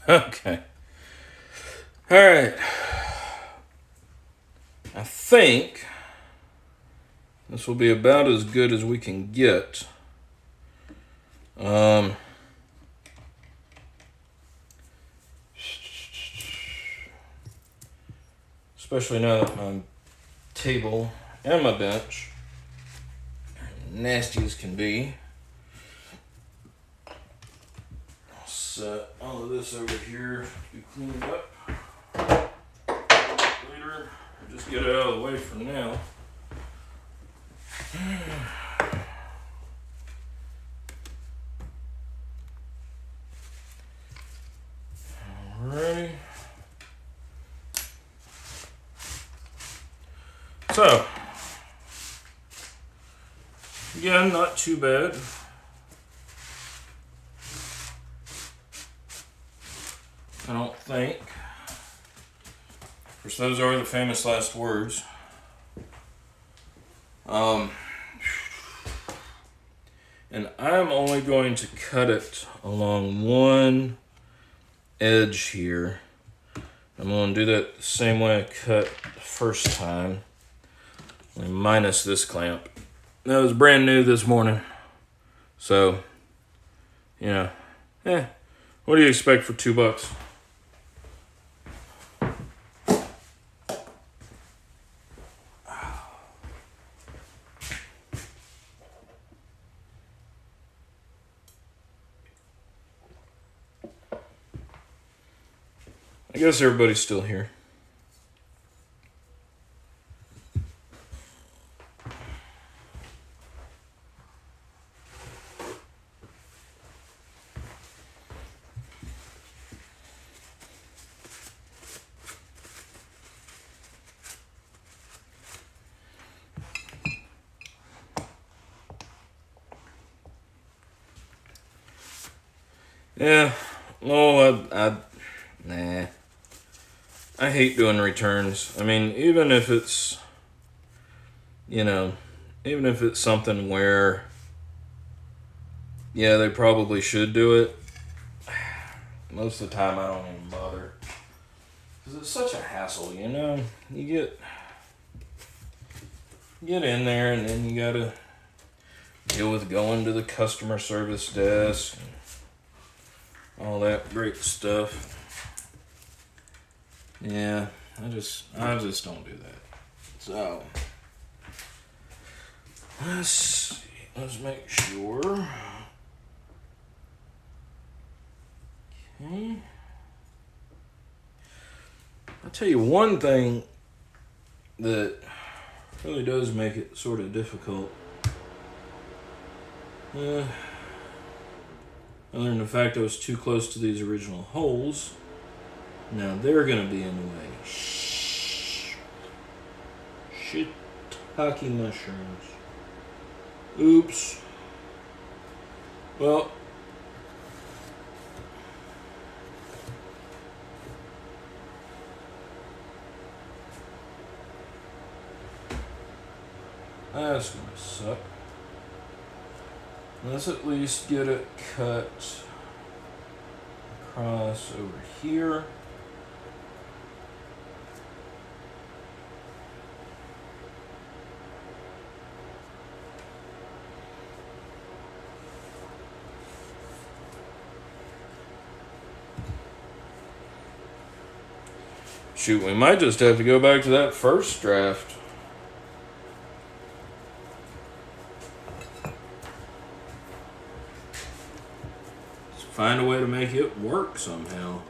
Okay. All right. I think This will be about as good as we can get. Especially now that my table and my bench are nasty as can be. I'll set all of this over here to be cleaned up later. Just get it out of the way for now. Alrighty. So, again, not too bad. I don't think. Of course, those are the famous last words. And I'm only going to cut it along one edge here. I'm going to do that the same way I cut the first time, minus this clamp. That was brand new this morning. So, you know, what do you expect for $2? I guess everybody's still here. Yeah, no, nah. I hate doing returns. I mean, even if it's, even if it's something where, yeah, they probably should do it, most of the time I don't even bother. Because it's such a hassle, You get in there and then you gotta deal with going to the customer service desk and all that great stuff. Yeah, I just don't do that. So let's see. Let's make sure. Okay. I'll tell you one thing that really does make it sort of difficult. Other than the fact I was too close to these original holes. Now they're gonna be in the way. Shiitake mushrooms. Oops. Well. That's gonna suck. Let's at least get it cut across over here. Shoot, we might just have to go back to that first draft. Let's find a way to make it work somehow.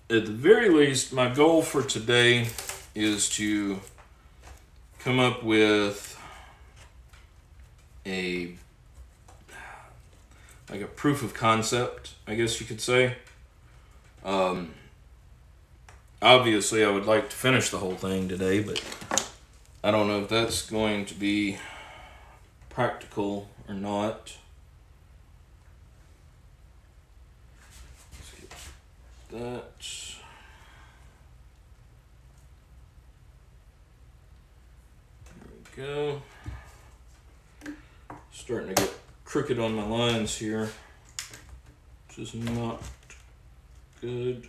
At the very least, my goal for today is to come up with a proof of concept, I guess you could say. Obviously, I would like to finish the whole thing today, but I don't know if that's going to be practical or not. Let's get that. There we go. Starting to get crooked on my lines here, which is not good.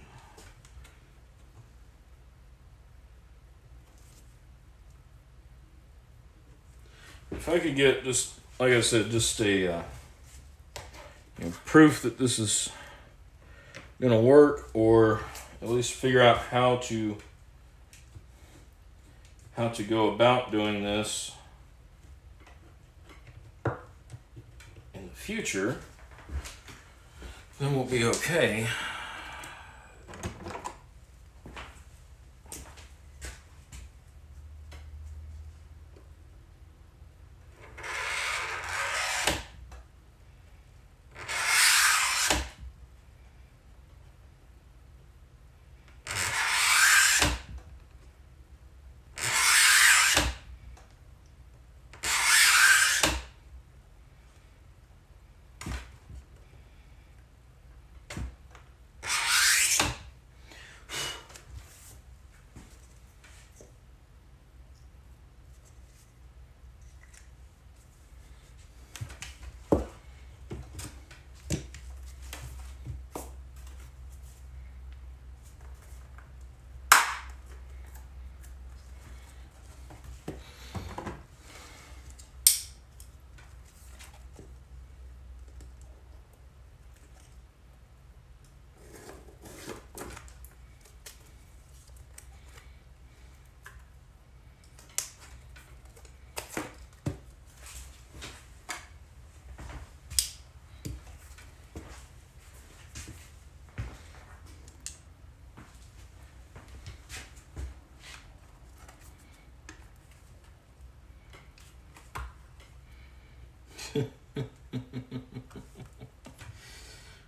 if I could get just, like I said, just a proof that this is gonna work, or at least figure out how to go about doing this in the future, then we'll be okay.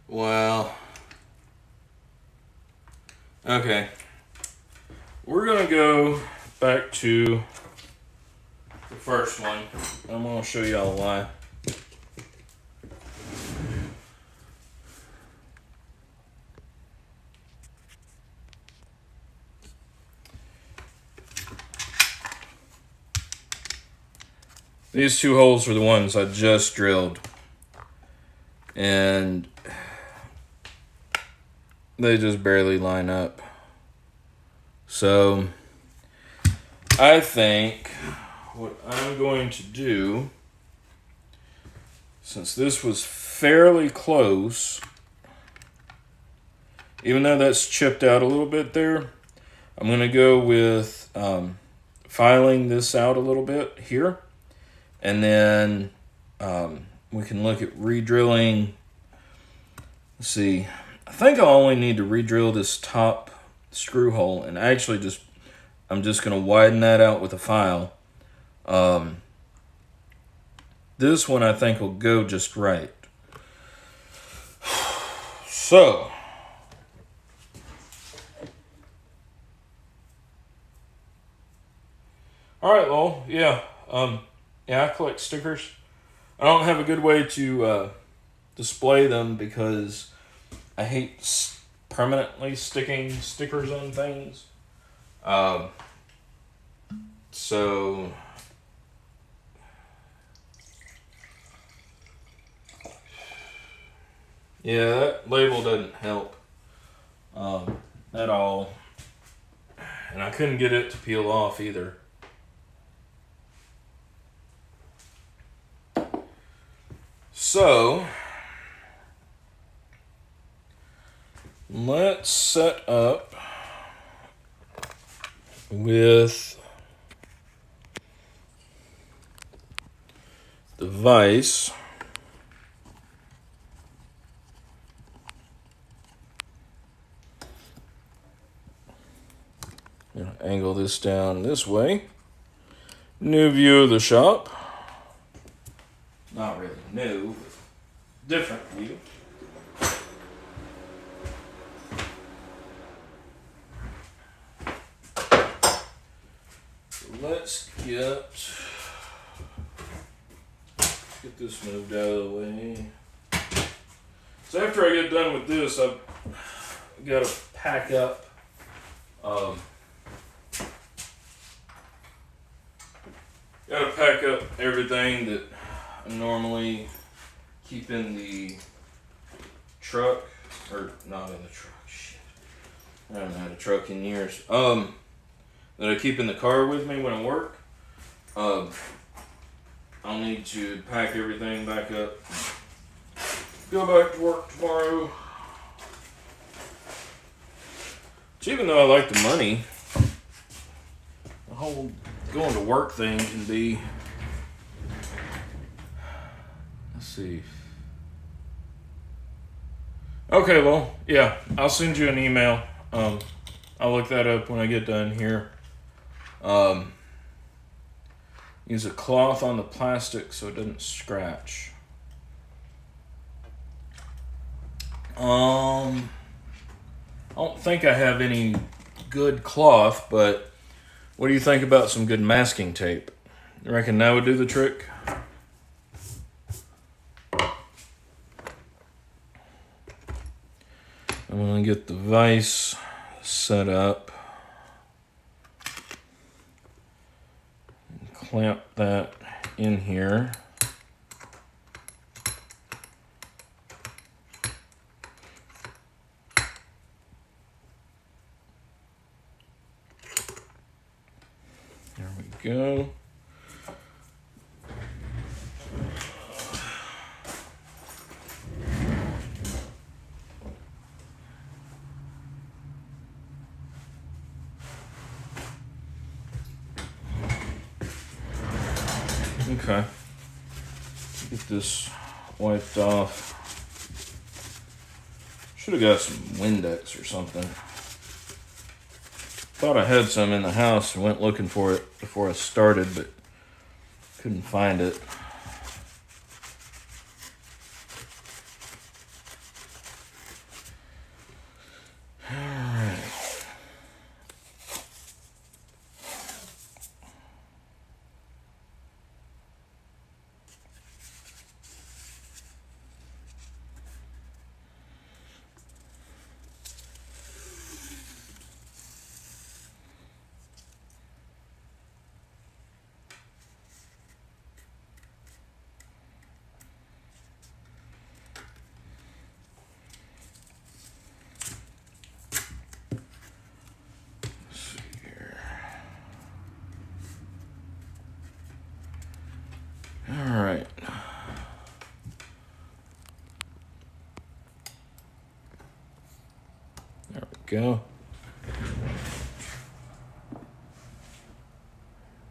Well, okay. We're gonna go back to the first one. I'm gonna show y'all why. These two holes are the ones I just drilled, and they just barely line up. So I think what I'm going to do, since this was fairly close, even though that's chipped out a little bit there, I'm going to go with filing this out a little bit here. And then we can look at re-drilling. Let's see. I think I'll only need to re-drill this top screw hole. And actually I'm just going to widen that out with a file. This one I think will go just right. So. Alright, well, yeah. Yeah, I collect stickers. I don't have a good way to display them because I hate permanently sticking stickers on things. So yeah, that label doesn't help at all, and I couldn't get it to peel off either. So let's set up with the vise. Angle this down this way. New view of the shop. Not really new, but different view. Let's get this moved out of the way. So after I get done with this, I've got to pack up everything that I normally keep in the truck, or not in the truck, shit. I haven't had a truck in years. That I keep in the car with me when I work. I'll need to pack everything back up. Go back to work tomorrow. So even though I like the money, the whole going to work thing can be, let's see. Okay, well, yeah, I'll send you an email. I'll look that up when I get done here. Use a cloth on the plastic so it doesn't scratch. I don't think I have any good cloth, but what do you think about some good masking tape? You reckon that would do the trick? I'm gonna get the vise set up. Clamp that in here. There we go. Okay. Get this wiped off. Should have got some Windex or something. Thought I had some in the house and went looking for it before I started, but couldn't find it. Alright. There we go.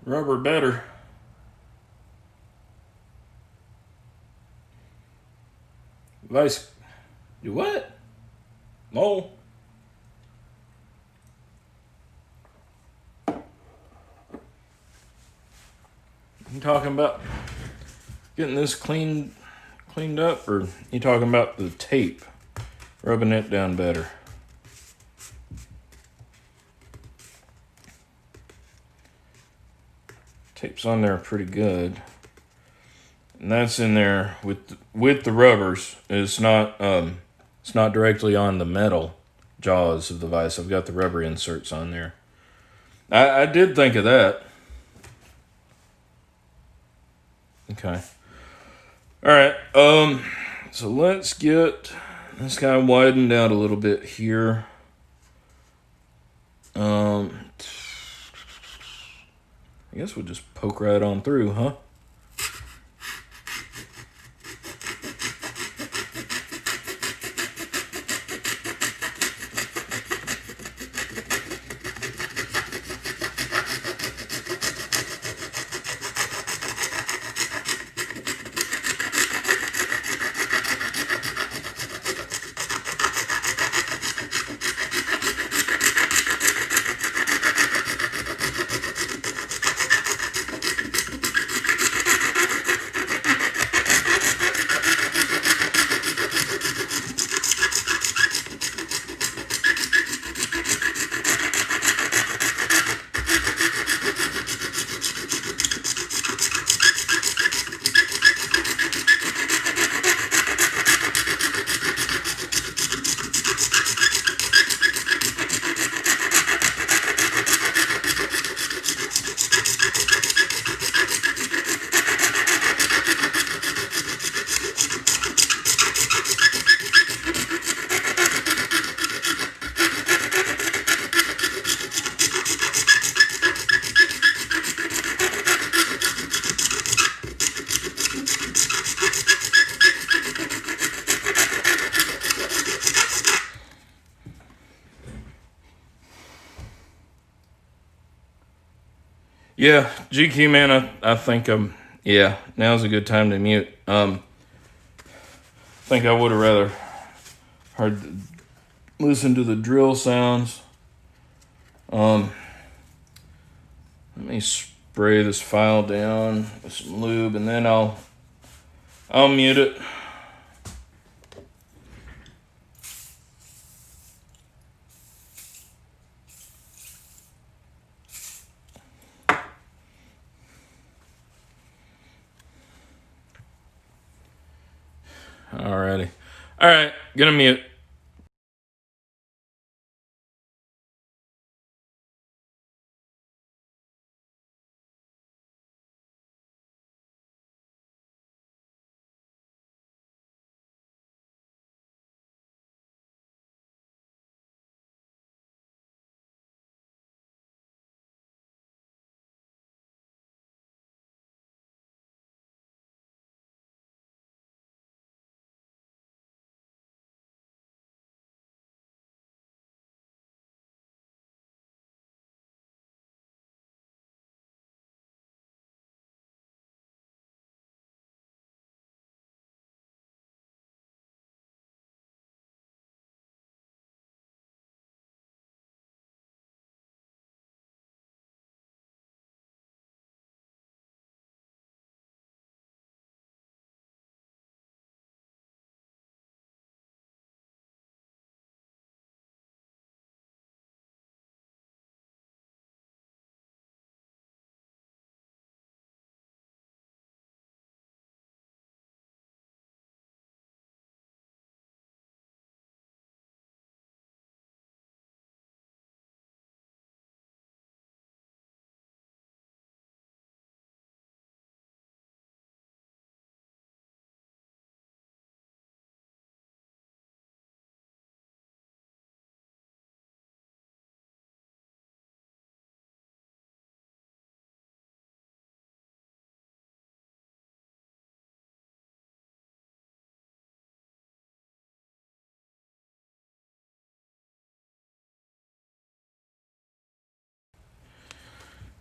Rubber better. Vice. Do what? Mole. You talking about getting this cleaned up, or you talking about the tape, rubbing it down better? Tape's on there pretty good, and that's in there with the rubbers. It's not directly on the metal jaws of the vise. I've got the rubber inserts on there. I did think of that. Okay. All right. So let's get this guy widened out a little bit here. I guess we'll just poke right on through, huh? Yeah, GQ man, I think yeah, now's a good time to mute. I think I would have rather heard listen to the drill sounds. Let me spray this file down with some lube, and then I'll mute it. Alrighty. All right, gonna mute.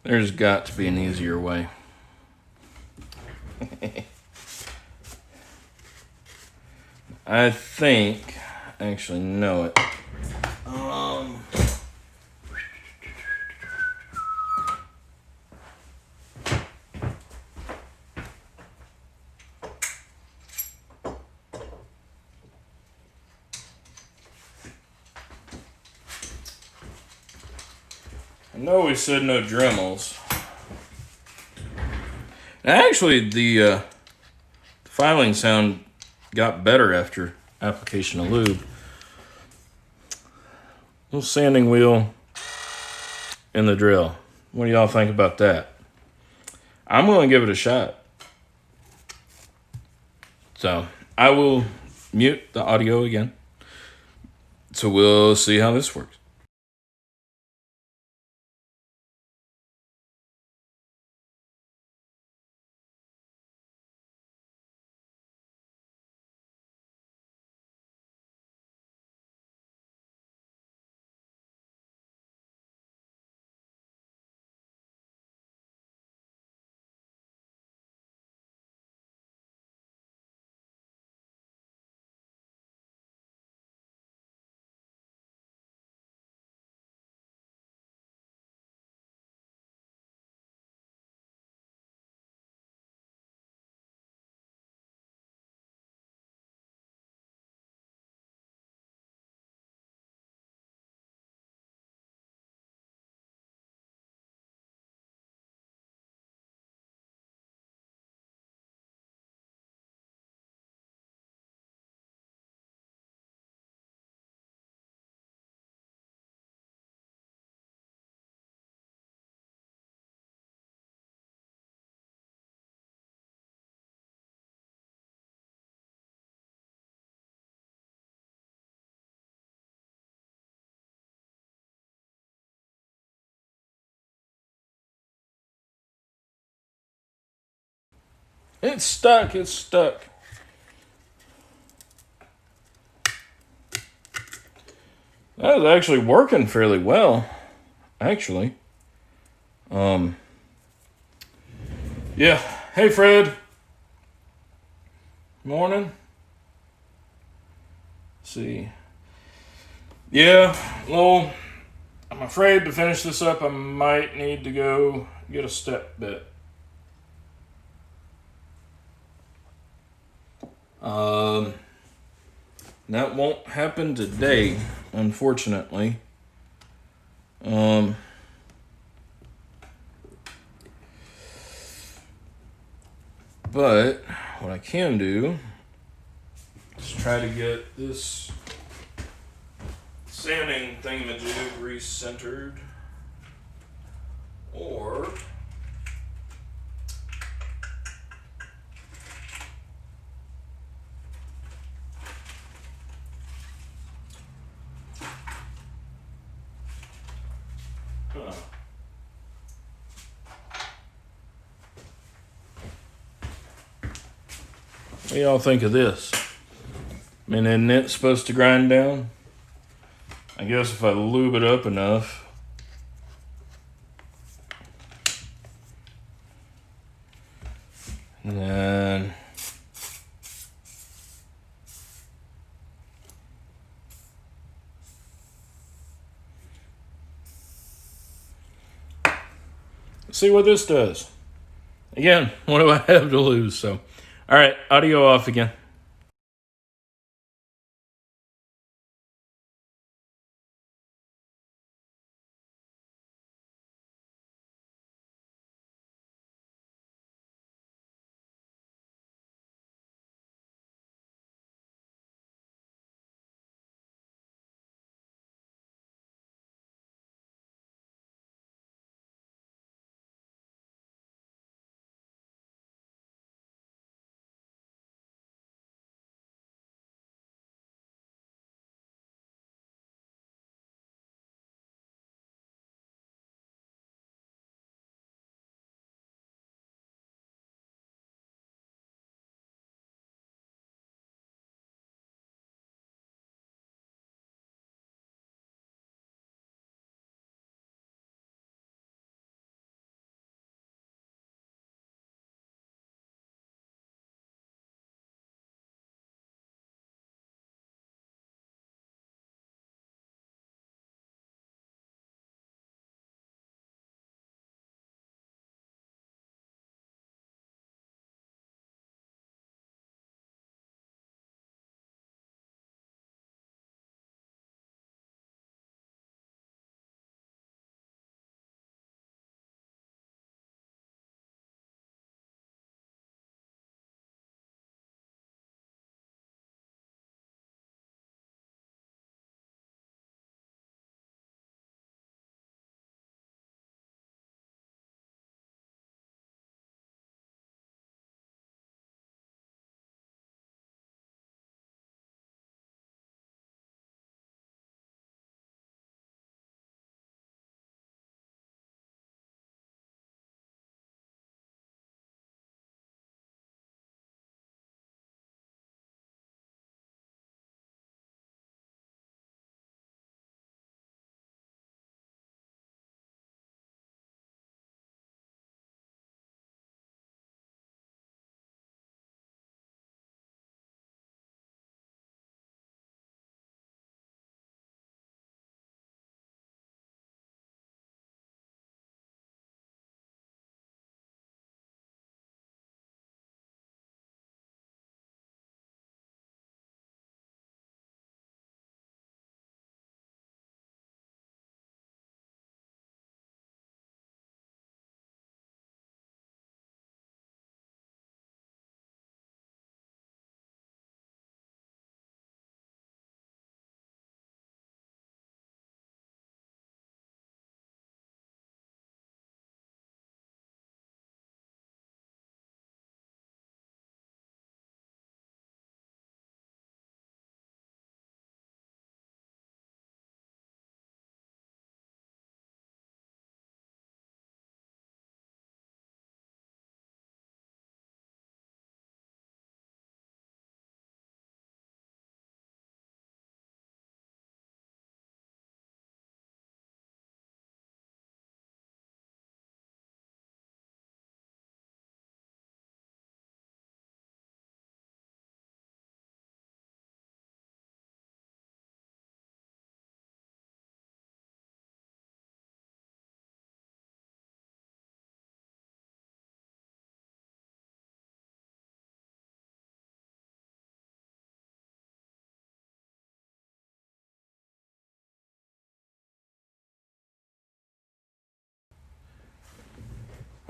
There's got to be an easier way. I think I actually know it. I know we said no Dremels. Actually, the filing sound got better after application of lube. Little sanding wheel in the drill. What do y'all think about that? I'm going to give it a shot. So I will mute the audio again. So we'll see how this works. It's stuck. It's stuck. That was actually working fairly well. Actually. Yeah. Hey, Fred. Morning. Let's see. Yeah. Well, I'm afraid to finish this up, I might need to go get a step bit. Um, that won't happen today, unfortunately. Um, but what I can do is try to get this sanding thingamajig recentered, or huh. What do y'all think of this? I mean, isn't it supposed to grind down? I guess if I lube it up enough. And then see what this does. Again, what do I have to lose? So, all right, audio off again.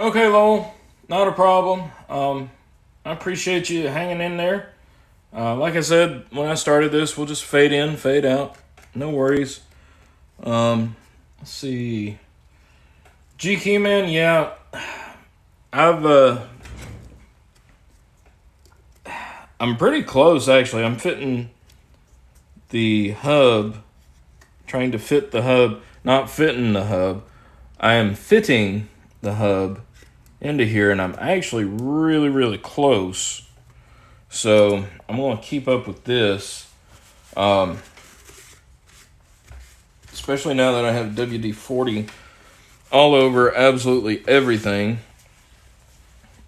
Okay, Lowell, not a problem. I appreciate you hanging in there. Like I said, when I started this, we'll just fade in, fade out. No worries. Let's see. G Keyman, yeah. I've I'm pretty close actually. I'm fitting the hub, trying to fit the hub, not fitting the hub. I am fitting the hub into here, and I'm actually really, really close. So I'm going to keep up with this, especially now that I have WD-40 all over absolutely everything.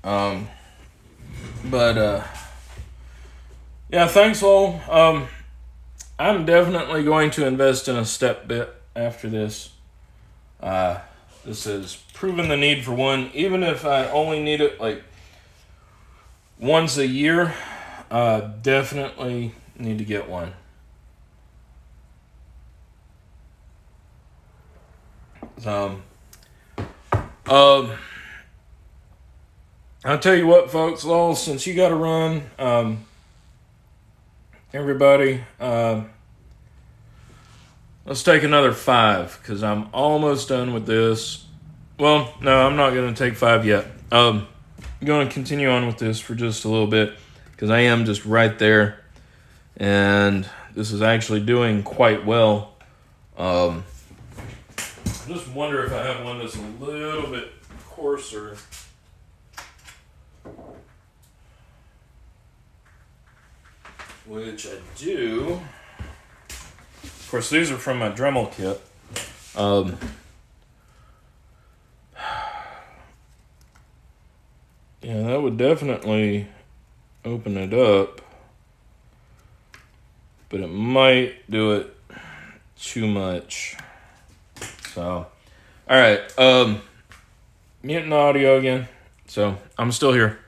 Yeah, thanks, Lowell. I'm definitely going to invest in a step bit after this. This has proven the need for one, even if I only need it like once a year. Definitely need to get one. I'll tell you what, folks. Lowell, since you got to run, everybody, let's take another 5 because I'm almost done with this. Well, no, I'm not going to take 5 yet. I'm going to continue on with this for just a little bit because I am just right there, and this is actually doing quite well. I just wonder if I have one that's a little bit coarser. Which I do. Of course, these are from my Dremel kit. Yeah, that would definitely open it up. But it might do it too much. So, alright. Muting audio again. So, I'm still here.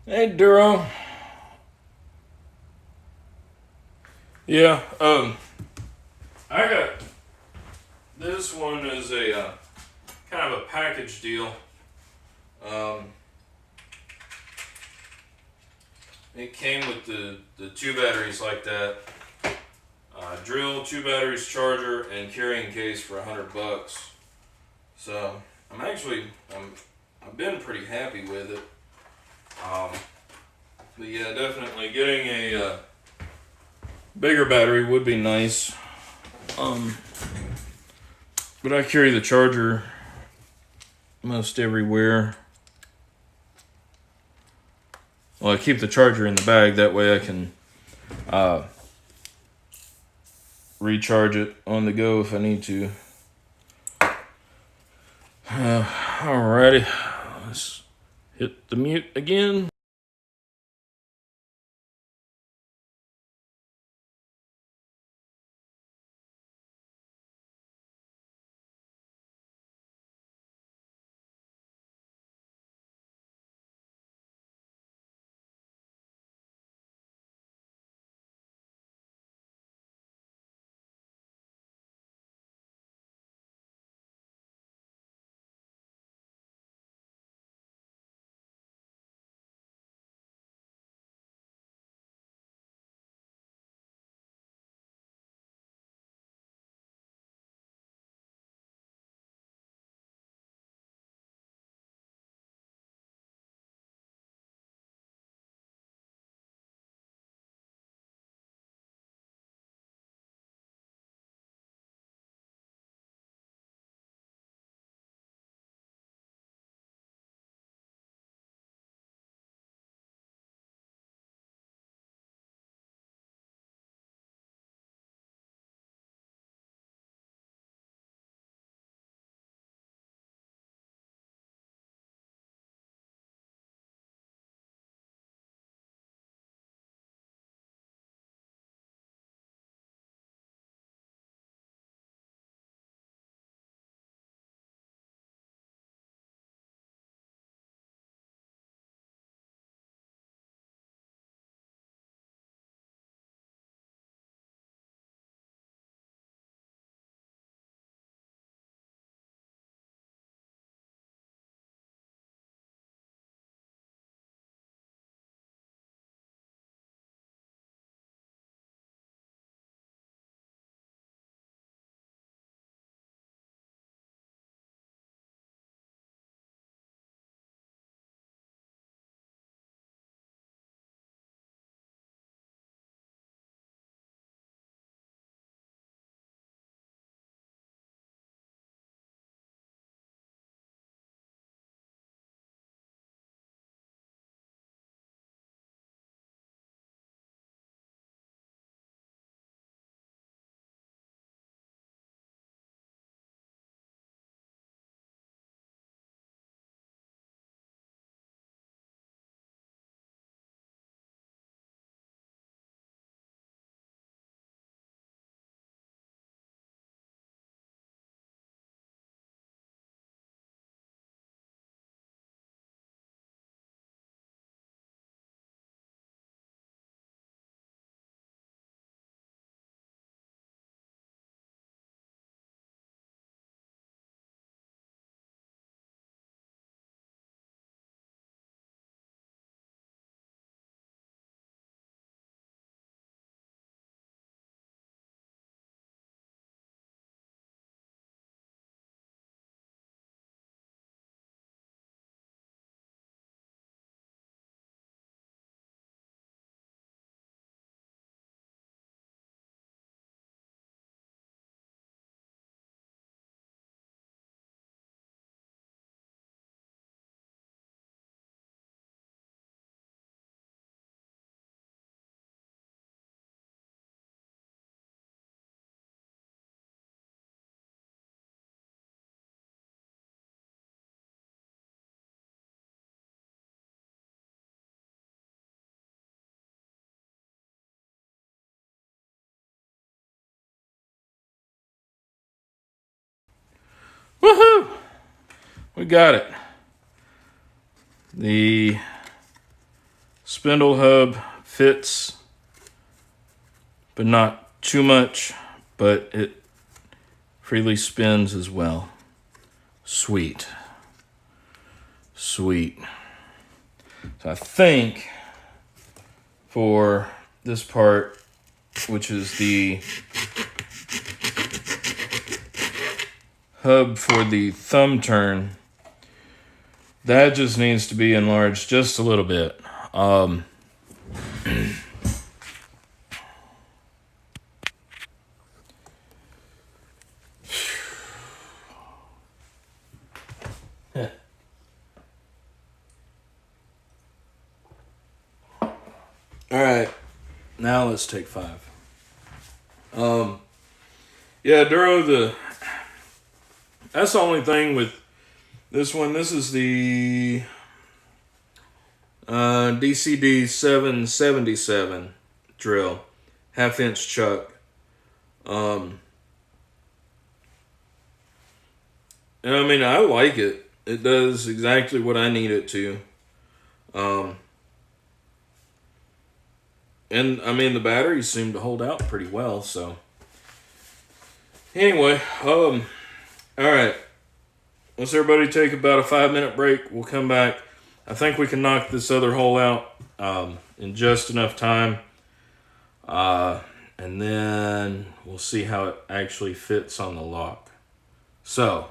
Hey, Duro. Yeah, I got this one is a kind of a package deal. Um, it came with the two batteries like that. Drill, two batteries, charger, and carrying case for $100. So I've been pretty happy with it. Um, but yeah, definitely getting a bigger battery would be nice. But I carry the charger most everywhere. Well, I keep the charger in the bag. That way I can recharge it on the go if I need to. Alrighty. Let's hit the mute again. Woohoo! We got it. The Spindle hub fits, but not too much, but it freely spins as well. Sweet. Sweet. So I think for this part, which is the hub for the thumb turn, that just needs to be enlarged just a little bit. All right, now let's take 5. Yeah, Duro, that's the only thing with this one. This is the DCD 777 drill, 1/2-inch chuck. And I mean, I like it. It does exactly what I need it to. And I mean, the batteries seem to hold out pretty well, so. Anyway, all right. Let's everybody take about a 5-minute break. We'll come back. I think we can knock this other hole out in just enough time. And then we'll see how it actually fits on the lock. So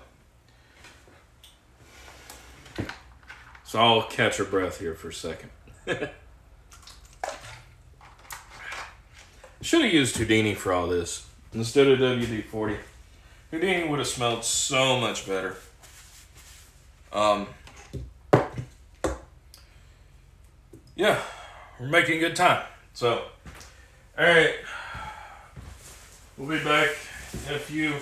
I'll catch our breath here for a second. Should have used Houdini for all this instead of WD-40. Houdini would have smelled so much better. Yeah, we're making good time. So, all right, we'll be back in a few.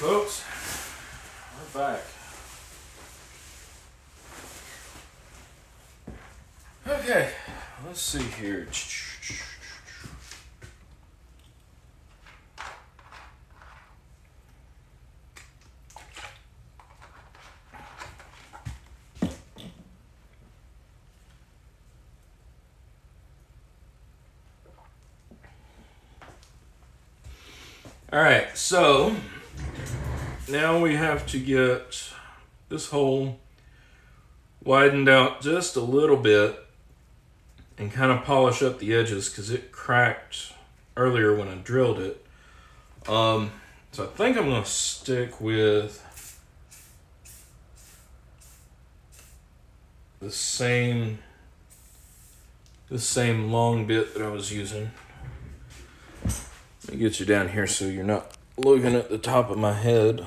folks, we're back. Okay, let's see here. All right, so now we have to get this hole widened out just a little bit and kind of polish up the edges because it cracked earlier when I drilled it. So I think I'm going to stick with the same long bit that I was using. Let me get you down here so you're not looking at the top of my head.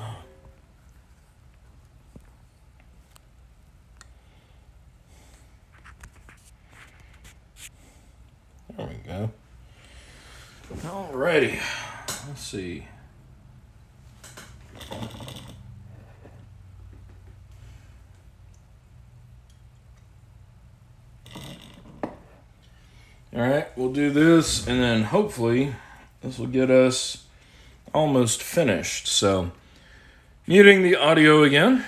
There we go. Alrighty, let's see. Alright, we'll do this and then hopefully this will get us almost finished. So, muting the audio again.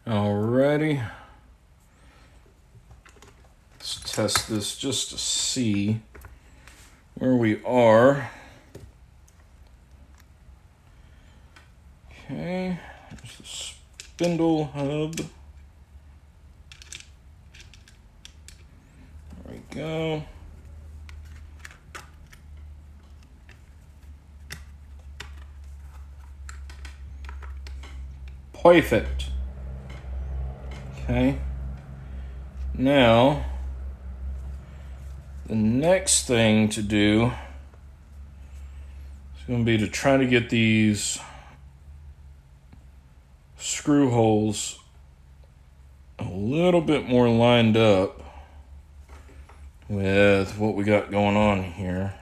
Alrighty. Let's test this just to see where we are. Okay, there's the spindle hub. There we go. Perfect. Okay. Now, the next thing to do is going to be to try to get these screw holes a little bit more lined up with what we got going on here.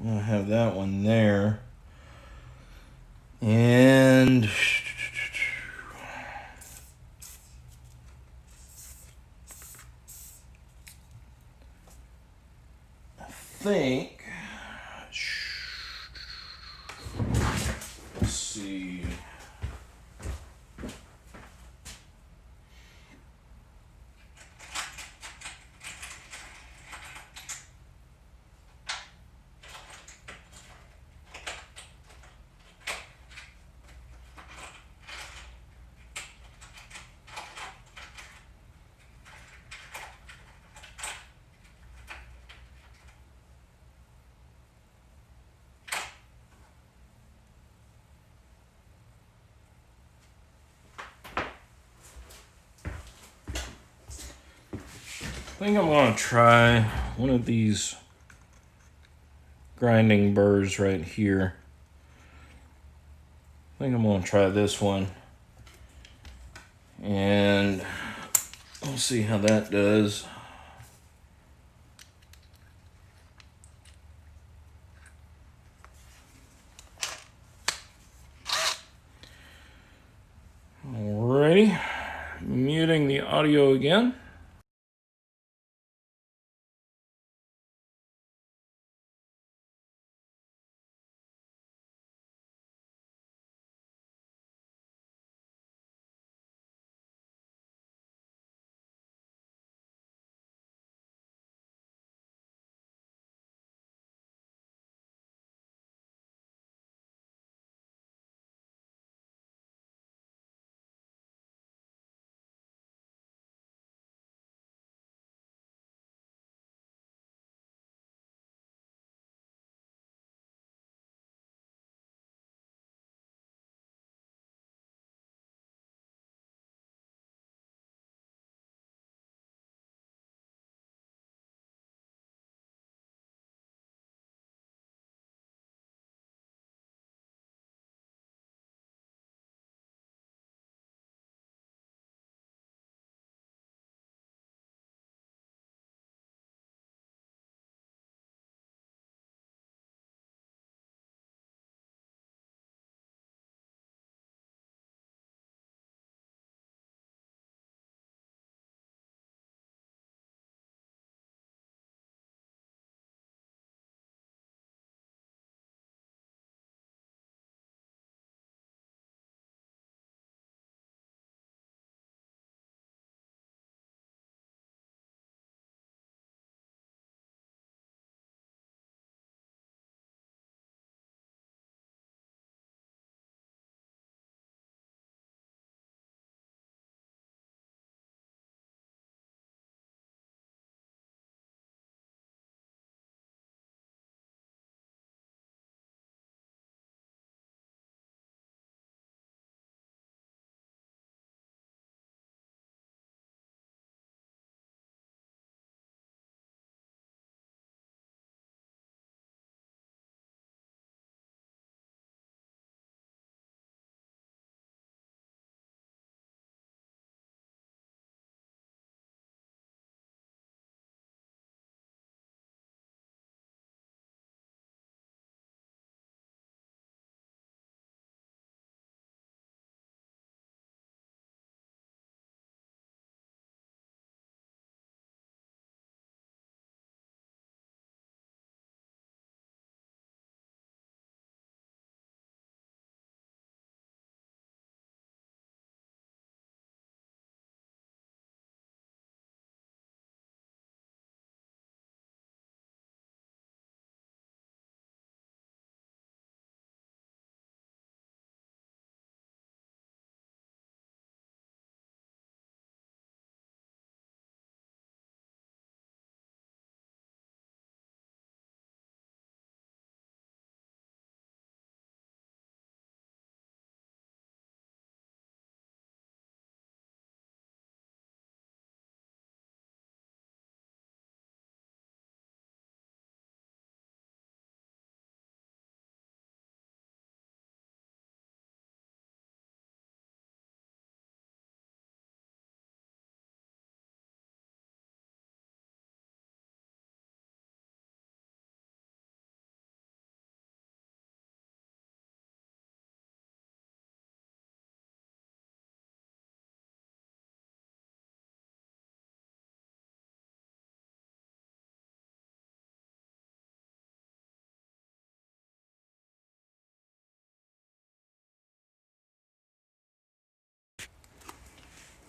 I'm going to have that one there. And I think, let's see. I think I'm going to try one of these grinding burrs right here. I think I'm going to try this one. And we'll see how that does. Alrighty, muting the audio again.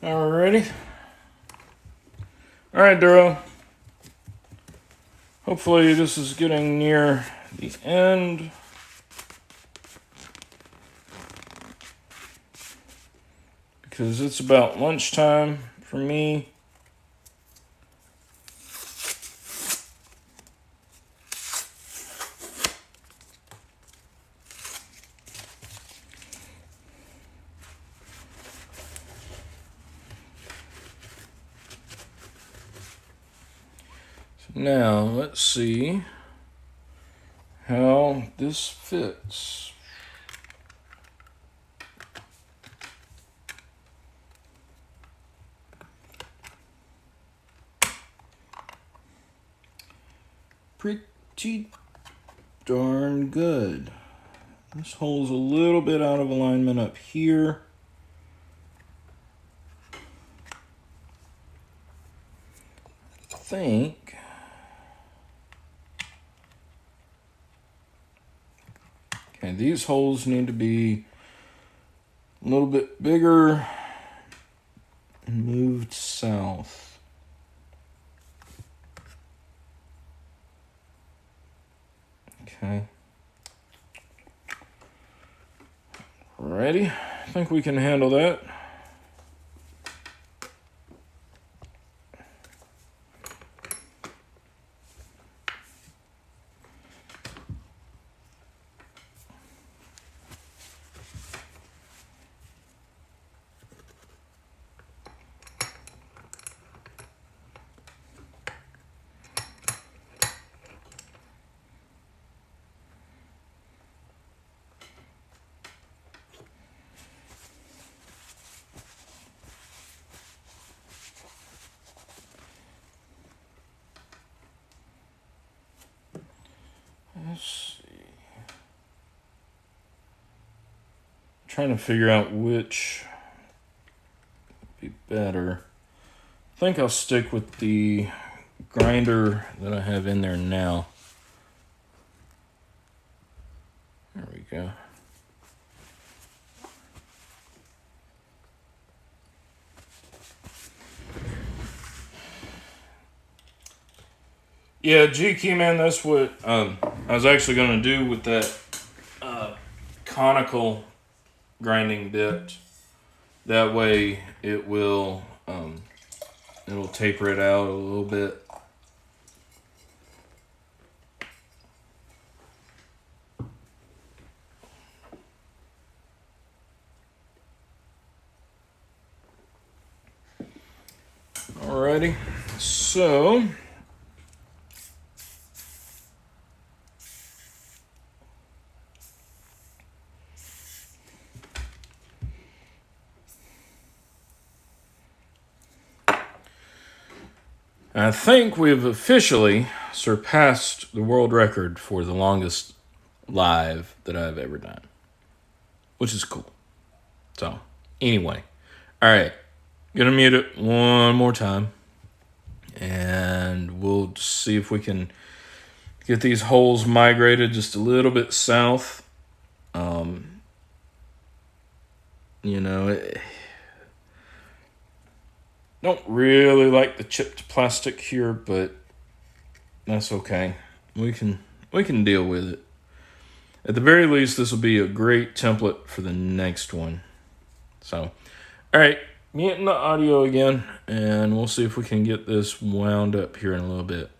Alrighty. Alright, Duro. Hopefully this is getting near the end. Because it's about lunchtime for me. Now, let's see how this fits. Pretty darn good. This hole's a little bit out of alignment up here. I think okay, these holes need to be a little bit bigger and moved south. Okay. Ready? I think we can handle that. Let's see. Trying to figure out which would be better. I think I'll stick with the grinder that I have in there now. There we go. Yeah, G-Key, man, that's what I was actually going to do with that conical grinding bit. That way it will it'll taper it out a little bit. Alrighty, so I think we've officially surpassed the world record for the longest live that I've ever done, which is cool. So, anyway, all right, gonna mute it one more time, and we'll see if we can get these holes migrated just a little bit south. You know, don't really like the chipped plastic here, but that's okay. We can deal with it. At the very least, this will be a great template for the next one. So, all right, muting the audio again, and we'll see if we can get this wound up here in a little bit.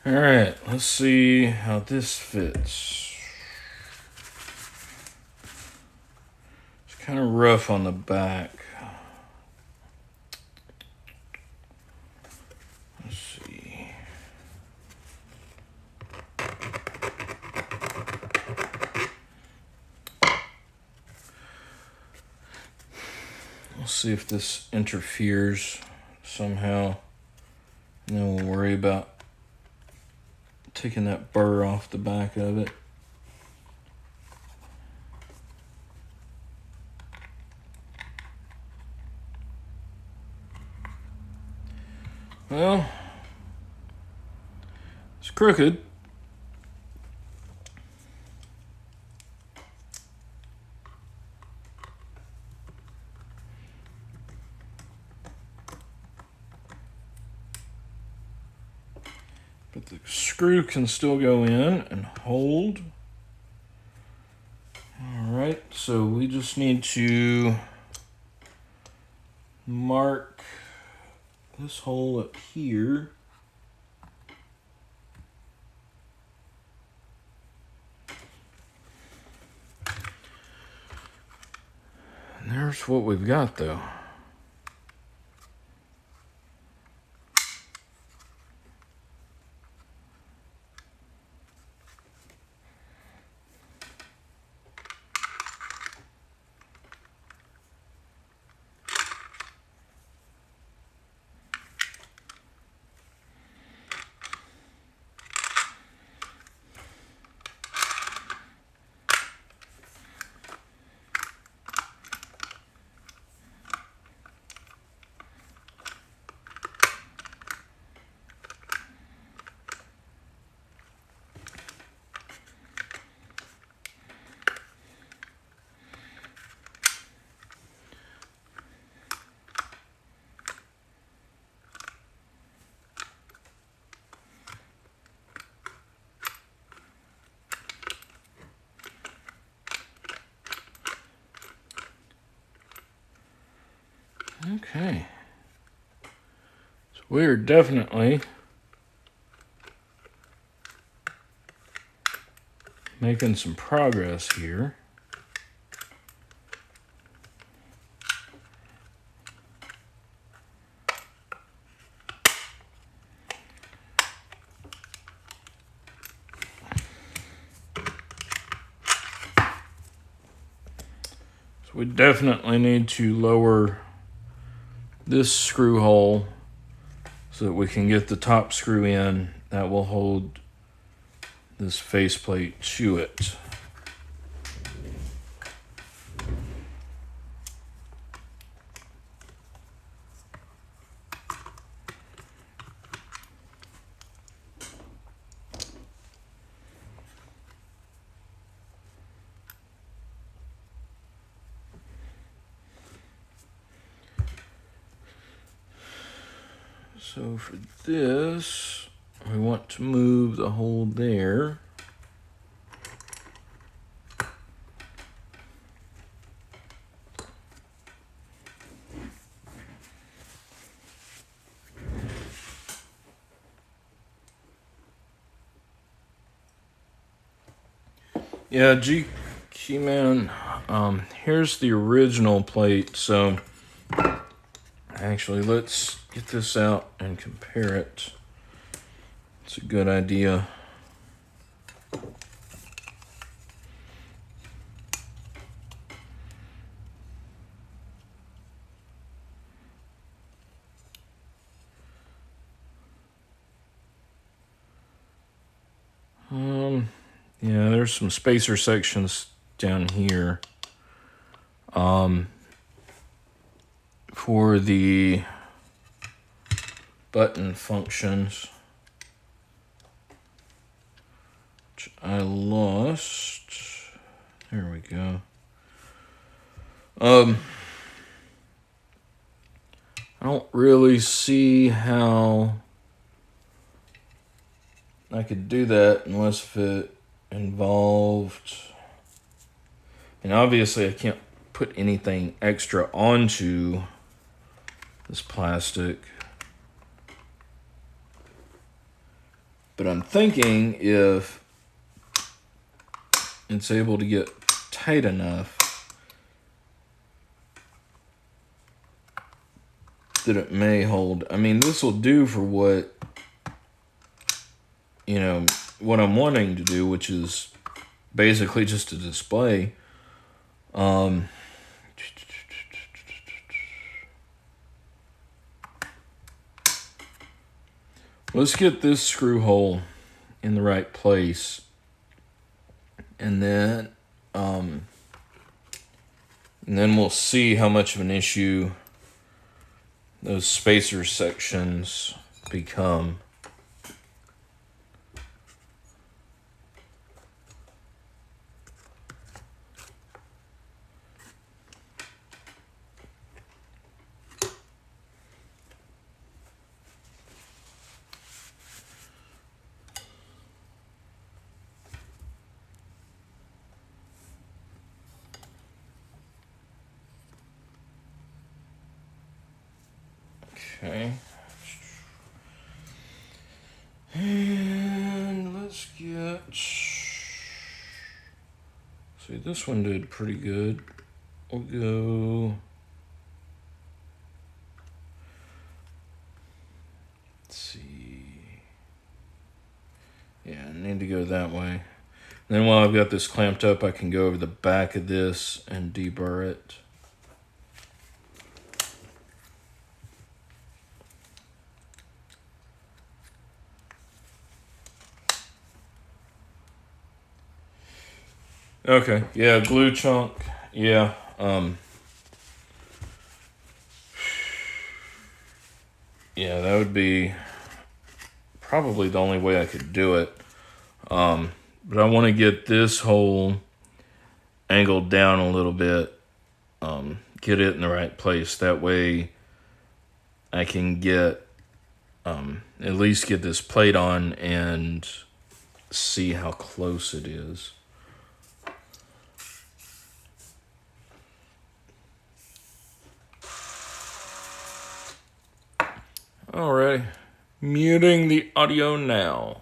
All right, let's see how this fits. It's kind of rough on the back. Let's see. We'll see if this interferes somehow. And then we'll worry about taking that burr off the back of it. Well, it's crooked. But the screw can still go in and hold. All right, so we just need to mark this hole up here. And there's what we've got though. Okay. So we're definitely making some progress here. So we definitely need to lower this screw hole so that we can get the top screw in that will hold this faceplate to it. So for this, we want to move the hole there. Yeah, G-Keyman, here's the original plate. So actually, let's get this out and compare it. It's a good idea. Yeah, there's some spacer sections down here. For the button functions, which I lost. There we go. I don't really see how I could do that unless if it involved, and obviously I can't put anything extra onto this plastic, But I'm thinking if it's able to get tight enough that it may hold. I mean, this will do for what, you know, what I'm wanting to do, which is basically just a display. Let's get this screw hole in the right place, and then we'll see how much of an issue those spacer sections become. Okay. And let's get... See, this one did pretty good. We'll go... Let's see... Yeah, I need to go that way. Then while I've got this clamped up, I can go over the back of this and deburr it. Okay, yeah, glue chunk, yeah, yeah, that would be probably the only way I could do it. But I want to get this hole angled down a little bit, get it in the right place. That way I can get, at least get this plate on and see how close it is. Alright, muting the audio now.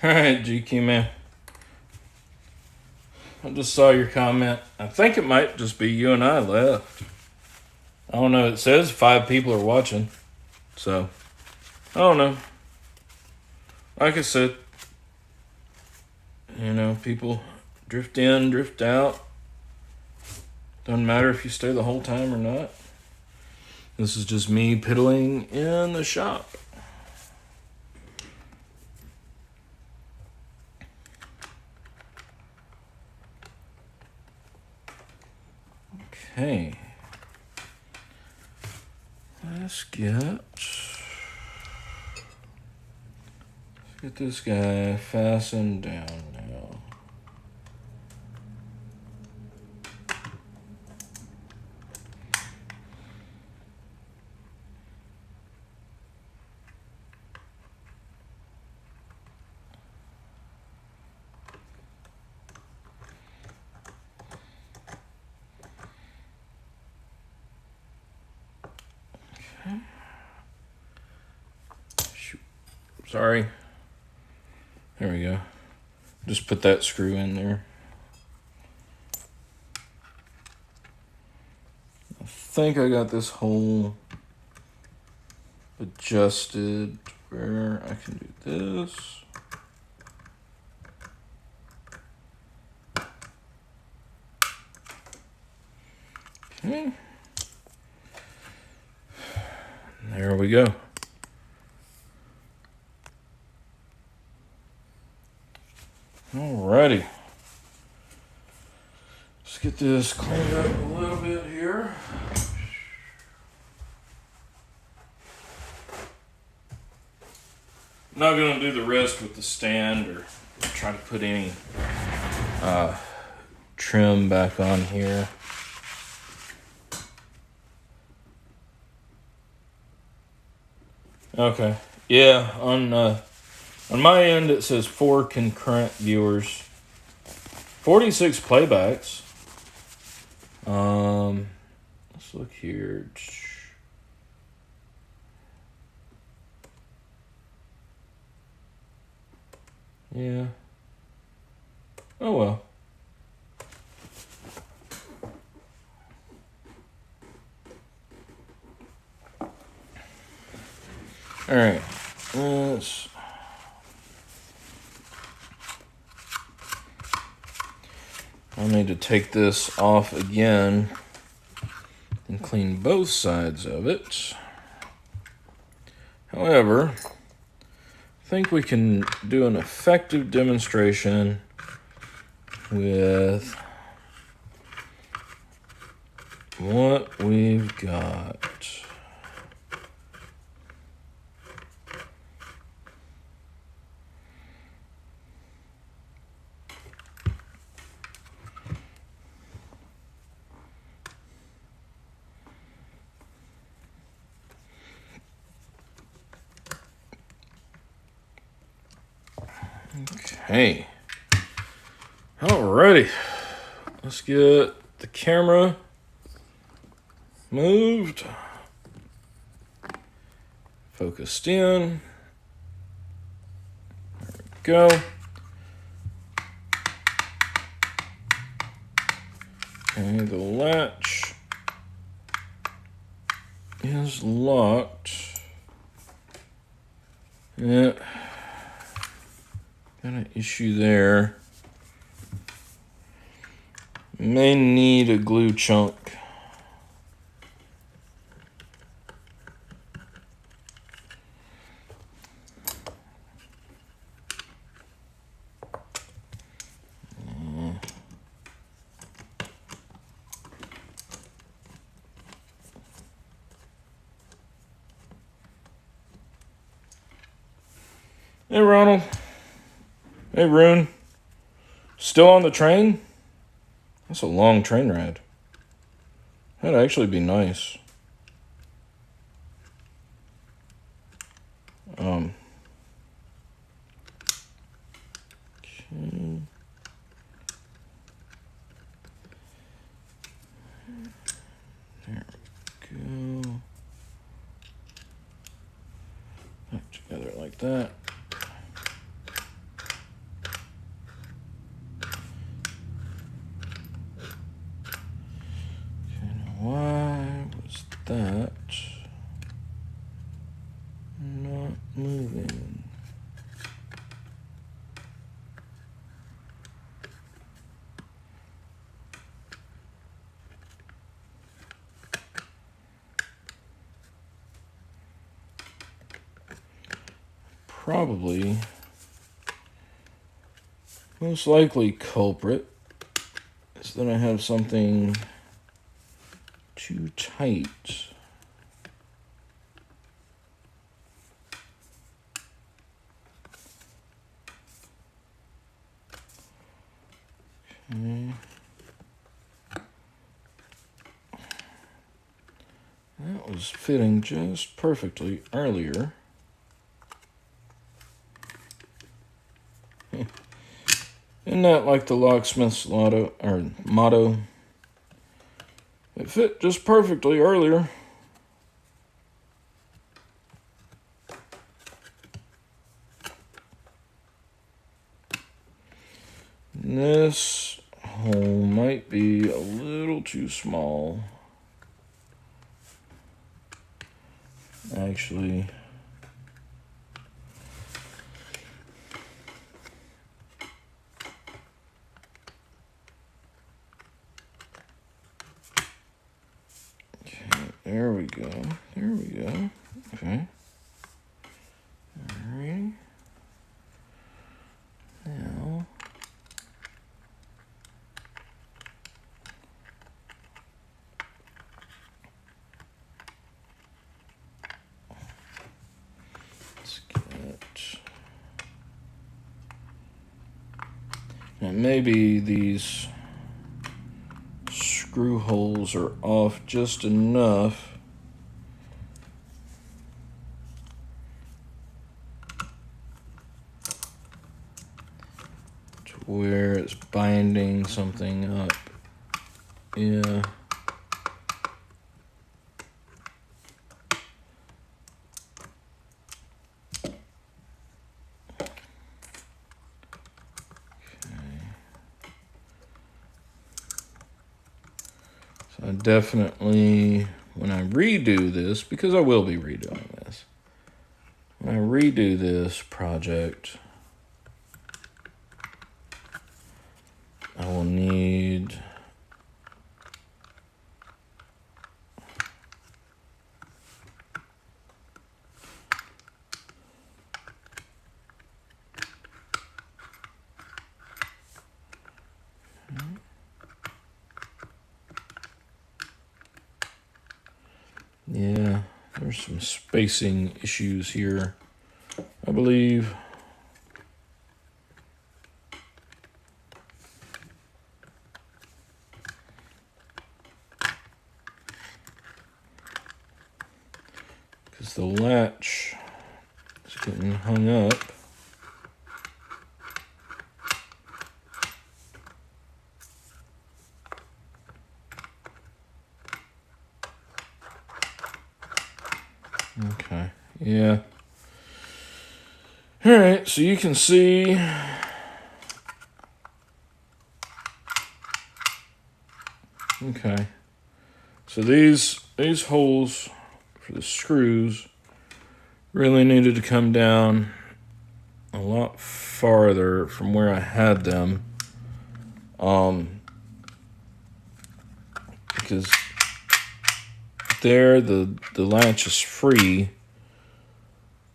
Alright, GQ man. I just saw your comment. I think it might just be you and I left. I don't know. It says 5 people are watching. So, I don't know. Like I said, you know, people drift in, drift out. Doesn't matter if you stay the whole time or not. This is just me piddling in the shop. Okay. Let's get this guy fastened down now. Okay. Shoot. Sorry. There we go. Just put that screw in there. I think I got this hole adjusted where I can do this. Okay. There we go. Alrighty. Let's get this cleaned up a little bit here. Not gonna do the rest with the stand or try to put any trim back on here. Okay. Yeah, on my end it says 4 concurrent viewers, 46 playbacks. Let's look here. Yeah. Oh well. All right. I'll need to take this off again and clean both sides of it. However, I think we can do an effective demonstration with what we've got. Okay. Alrighty. Let's get the camera moved. Focused in. There we go. Okay, the latch is locked. Yeah. Got an issue there. May need a glue chunk. Hey, Ronald. Hey, Rune. Still on the train? That's a long train ride. That'd actually be nice. Okay. There we go. Back together like that. moving. Probably, most likely culprit is that I have something too tight. Okay. That was fitting just perfectly earlier. Isn't that like the locksmith's motto? It fit just perfectly earlier. This hole might be a little too small. Actually, there we go. There we go. Okay. All right. Now, let's get. Now maybe these screw holes are off just enough to where it's binding something up. Yeah. So I definitely, when I redo this, because I will be redoing this, when I redo this project, I will need yeah, there's some spacing issues here, I believe. Because the latch is getting hung up. Okay, yeah. All right, so you can see okay. So these holes for the screws really needed to come down a lot farther from where I had them. Because there the latch is free,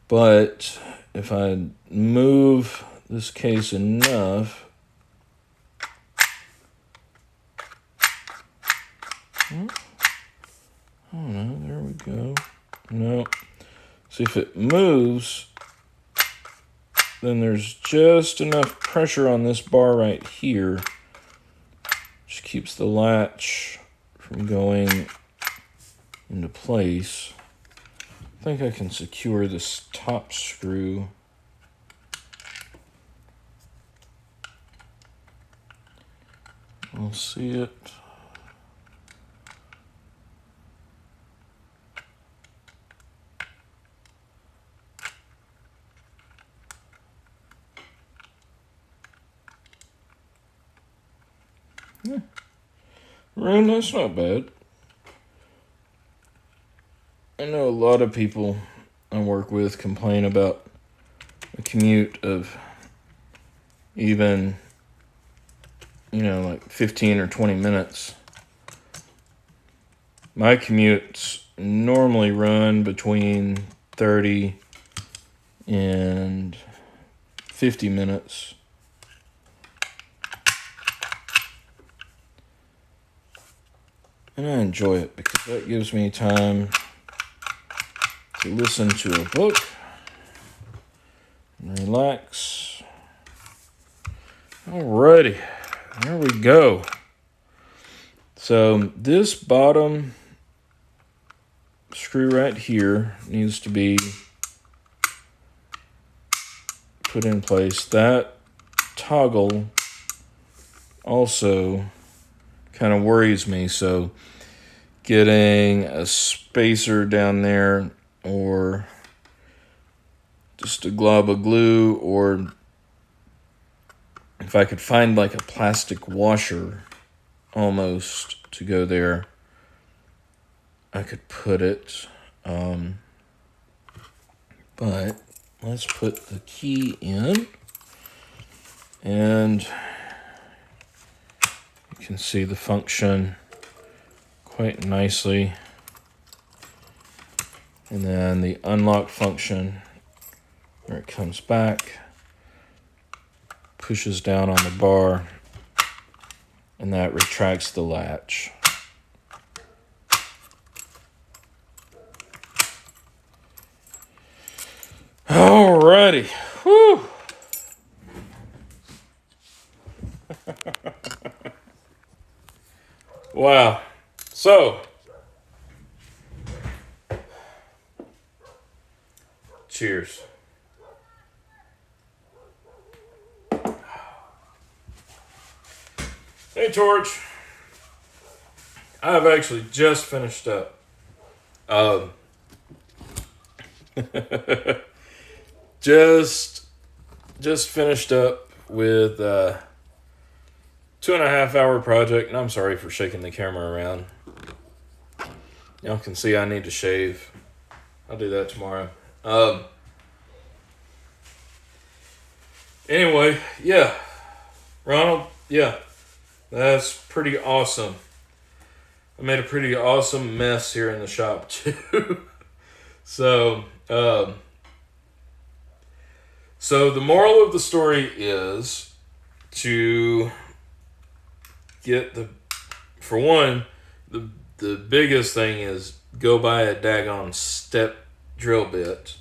but if I move this case enough, oh no, there we go. No, see if it moves, then there's just enough pressure on this bar right here, which keeps the latch from going into place. I think I can secure this top screw. I'll see it. Yeah. Right, that's not bad. I know a lot of people I work with complain about a commute of even, like 15 or 20 minutes. My commutes normally run between 30 and 50 minutes. And I enjoy it because that gives me time to listen to a book and relax. Alrighty, there we go. So this bottom screw right here needs to be put in place. That toggle also kind of worries me, so getting a spacer down there or just a glob of glue, or if I could find like a plastic washer almost to go there, I could put it. But let's put the key in, and you can see the function quite nicely. And then the unlock function, where it comes back, pushes down on the bar, and that retracts the latch. Alrighty. Whew. Wow. So, cheers. Hey, Torch. I've actually just finished up. Just finished up with 2.5 hour project, and I'm sorry for shaking the camera around. Y'all can see I need to shave. I'll do that tomorrow. Anyway, yeah. Ronald, yeah. That's pretty awesome. I made a pretty awesome mess here in the shop too. So the moral of the story is to get the biggest thing is go buy a daggone step drill bit.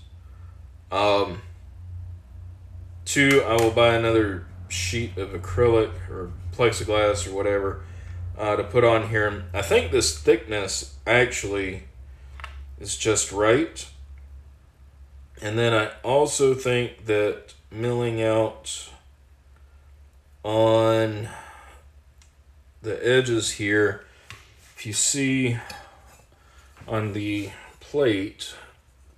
2, I will buy another sheet of acrylic or plexiglass or whatever to put on here. I think this thickness actually is just right. And then I also think that milling out on the edges here, if you see on the plate,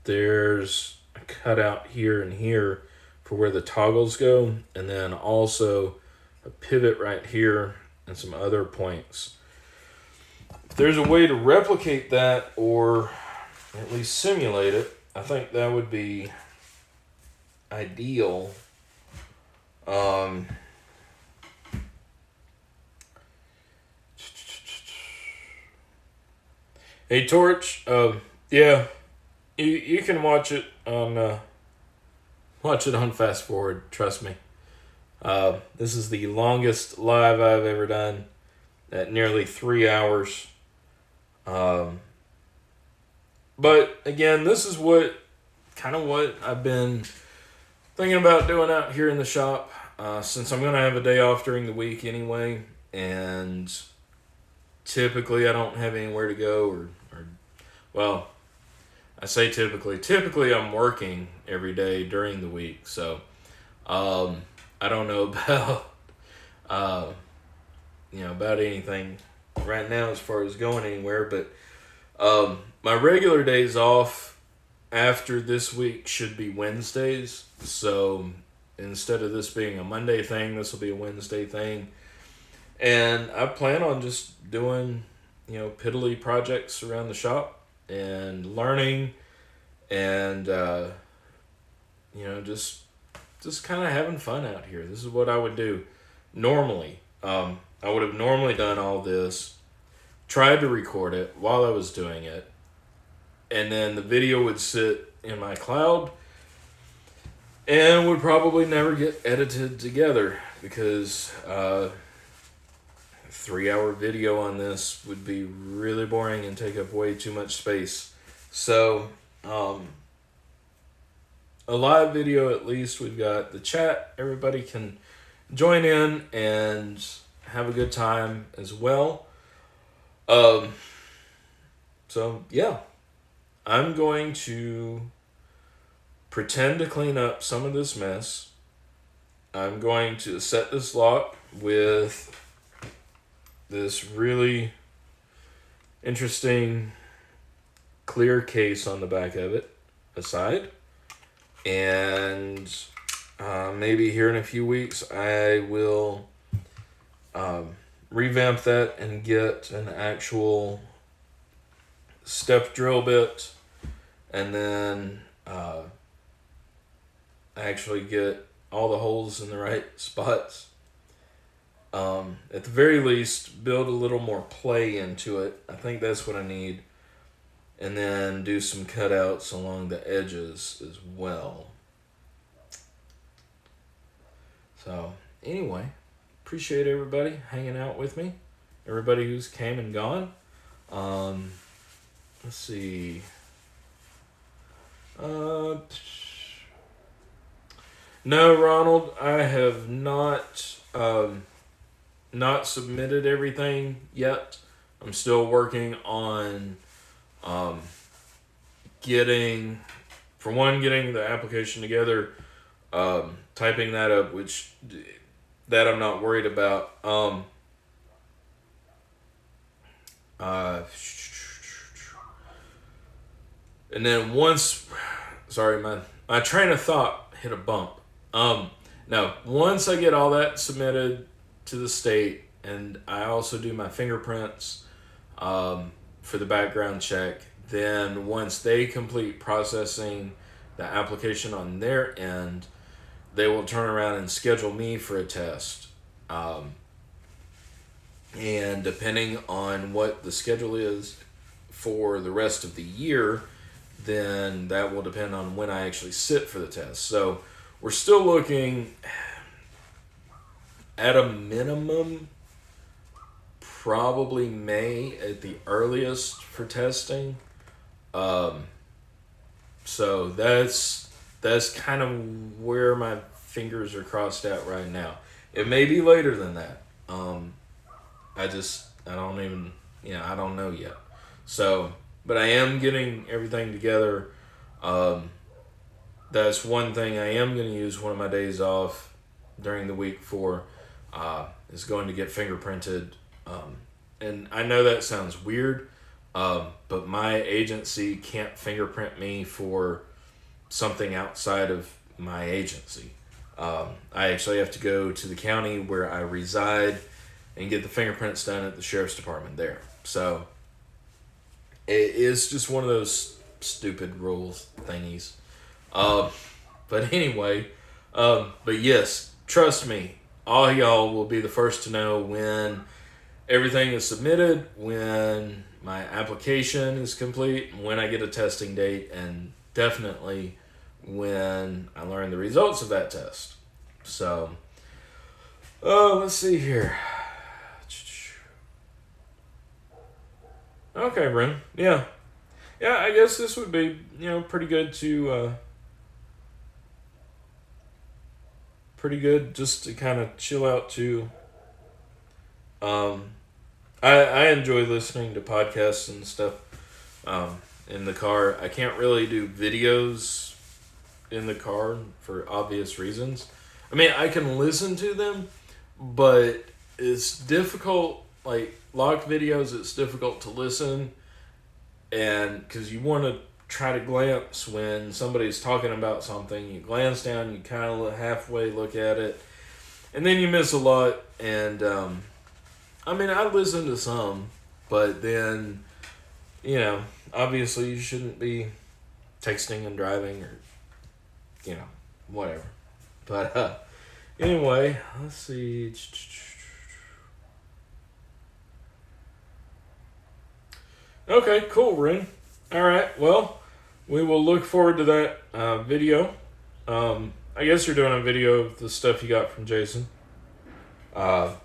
there's a cutout here and here for where the toggles go, and then also a pivot right here and some other points. If there's a way to replicate that or at least simulate it, I think that would be ideal. Hey, Torch, yeah, you can watch it on Fast Forward, trust me. This is the longest live I've ever done, at nearly 3 hours. But again, this is what I've been thinking about doing out here in the shop, since I'm going to have a day off during the week anyway, and typically I don't have anywhere to go, or well, I say typically I'm working every day during the week, so I don't know about about anything right now as far as going anywhere, but my regular days off after this week should be Wednesdays. So instead of this being a Monday thing, this will be a Wednesday thing. And I plan on just doing, piddly projects around the shop and learning and just kind of having fun out here. This is what I would do normally. I would have normally done all this, tried to record it while I was doing it, and then the video would sit in my cloud and would probably never get edited together because 3-hour video on this would be really boring and take up way too much space. So, a live video, at least we've got the chat. Everybody can join in and have a good time as well. So yeah, I'm going to pretend to clean up some of this mess. I'm going to set this lock with this really interesting clear case on the back of it aside. And maybe here in a few weeks I will revamp that and get an actual step drill bit, and then actually get all the holes in the right spots. At the very least, build a little more play into it. I think that's what I need. And then do some cutouts along the edges as well. So, anyway, appreciate everybody hanging out with me. Everybody who's came and gone. Let's see. No, Ronald, I have not submitted everything yet. I'm still working on getting the application together, typing that up, that I'm not worried about. And then my train of thought hit a bump. Once I get all that submitted to the state, and I also do my fingerprints for the background check, then once they complete processing the application on their end, they will turn around and schedule me for a test. And depending on what the schedule is for the rest of the year, then that will depend on when I actually sit for the test. So we're still looking at a minimum, probably May at the earliest for testing. So that's kind of where my fingers are crossed out right now. It may be later than that. I don't know yet. So, but I am getting everything together. That's one thing I am going to use one of my days off during the week for, is going to get fingerprinted. And I know that sounds weird, but my agency can't fingerprint me for something outside of my agency. I actually have to go to the county where I reside and get the fingerprints done at the sheriff's department there. So it's just one of those stupid rules thingies. But anyway, but yes, trust me, all y'all will be the first to know when everything is submitted, when my application is complete, when I get a testing date, and definitely when I learn the results of that test. So, let's see here. Okay, Bryn. Yeah, I guess this would be, pretty good just to kind of chill out too. I enjoy listening to podcasts and stuff in the car. I can't really do videos in the car for obvious reasons. I mean, I can listen to them, but it's difficult. Like locked videos, it's difficult to listen, and because you want to try to glance when somebody's talking about something, you glance down, you kind of halfway look at it, and then you miss a lot. And I mean, I listen to some, but then obviously you shouldn't be texting and driving, or whatever. But anyway, let's see. Okay, cool, Ren. All right, well, we will look forward to that video. I guess you're doing a video of the stuff you got from Jason. But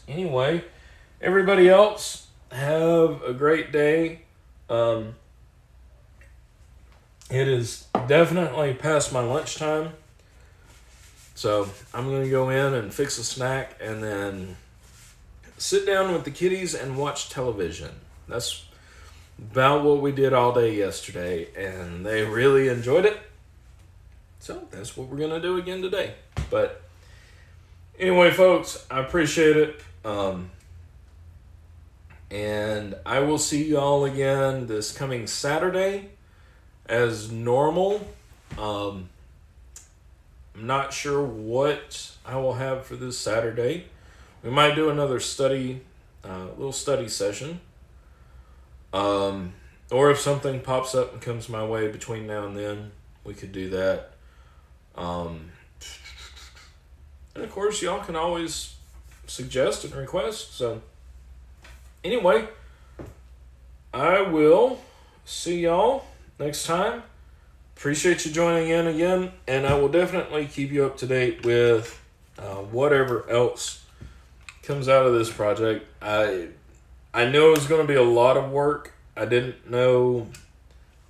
anyway, everybody else, have a great day. It is definitely past my lunchtime. So I'm going to go in and fix a snack and then sit down with the kiddies and watch television. That's about what we did all day yesterday, and they really enjoyed it. So that's what we're going to do again today. But anyway, folks, I appreciate it. And I will see y'all again this coming Saturday as normal. I'm not sure what I will have for this Saturday. We might do another little study session. Or if something pops up and comes my way between now and then, we could do that. And of course, y'all can always suggest and request. So anyway, I will see y'all next time. Appreciate you joining in again, and I will definitely keep you up to date with whatever else comes out of this project. I know it's going to be a lot of work. I didn't know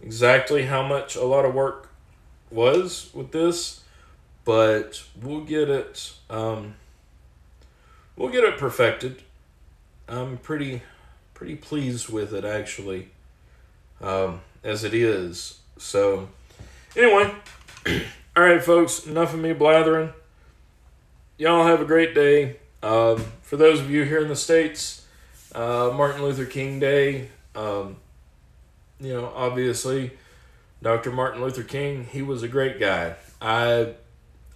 exactly how much a lot of work was with this, but we'll get it perfected. I'm pretty pleased with it, actually, as it is. So anyway, all right, folks, enough of me blathering. Y'all have a great day. For those of you here in the States, Martin Luther King Day. Obviously, Dr. Martin Luther King, he was a great guy. I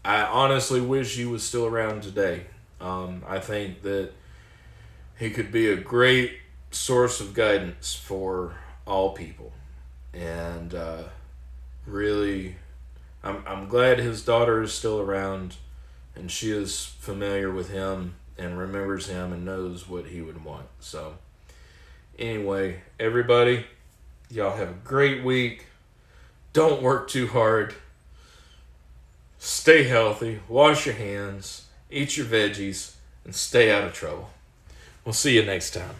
honestly wish he was still around today. I think that he could be a great source of guidance for all people. And really, I'm glad his daughter is still around, and she is familiar with him and remembers him and knows what he would want. So anyway, everybody, y'all have a great week. Don't work too hard. Stay healthy. Wash your hands. Eat your veggies. And stay out of trouble. We'll see you next time.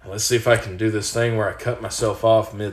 Let's see if I can do this thing where I cut myself off mid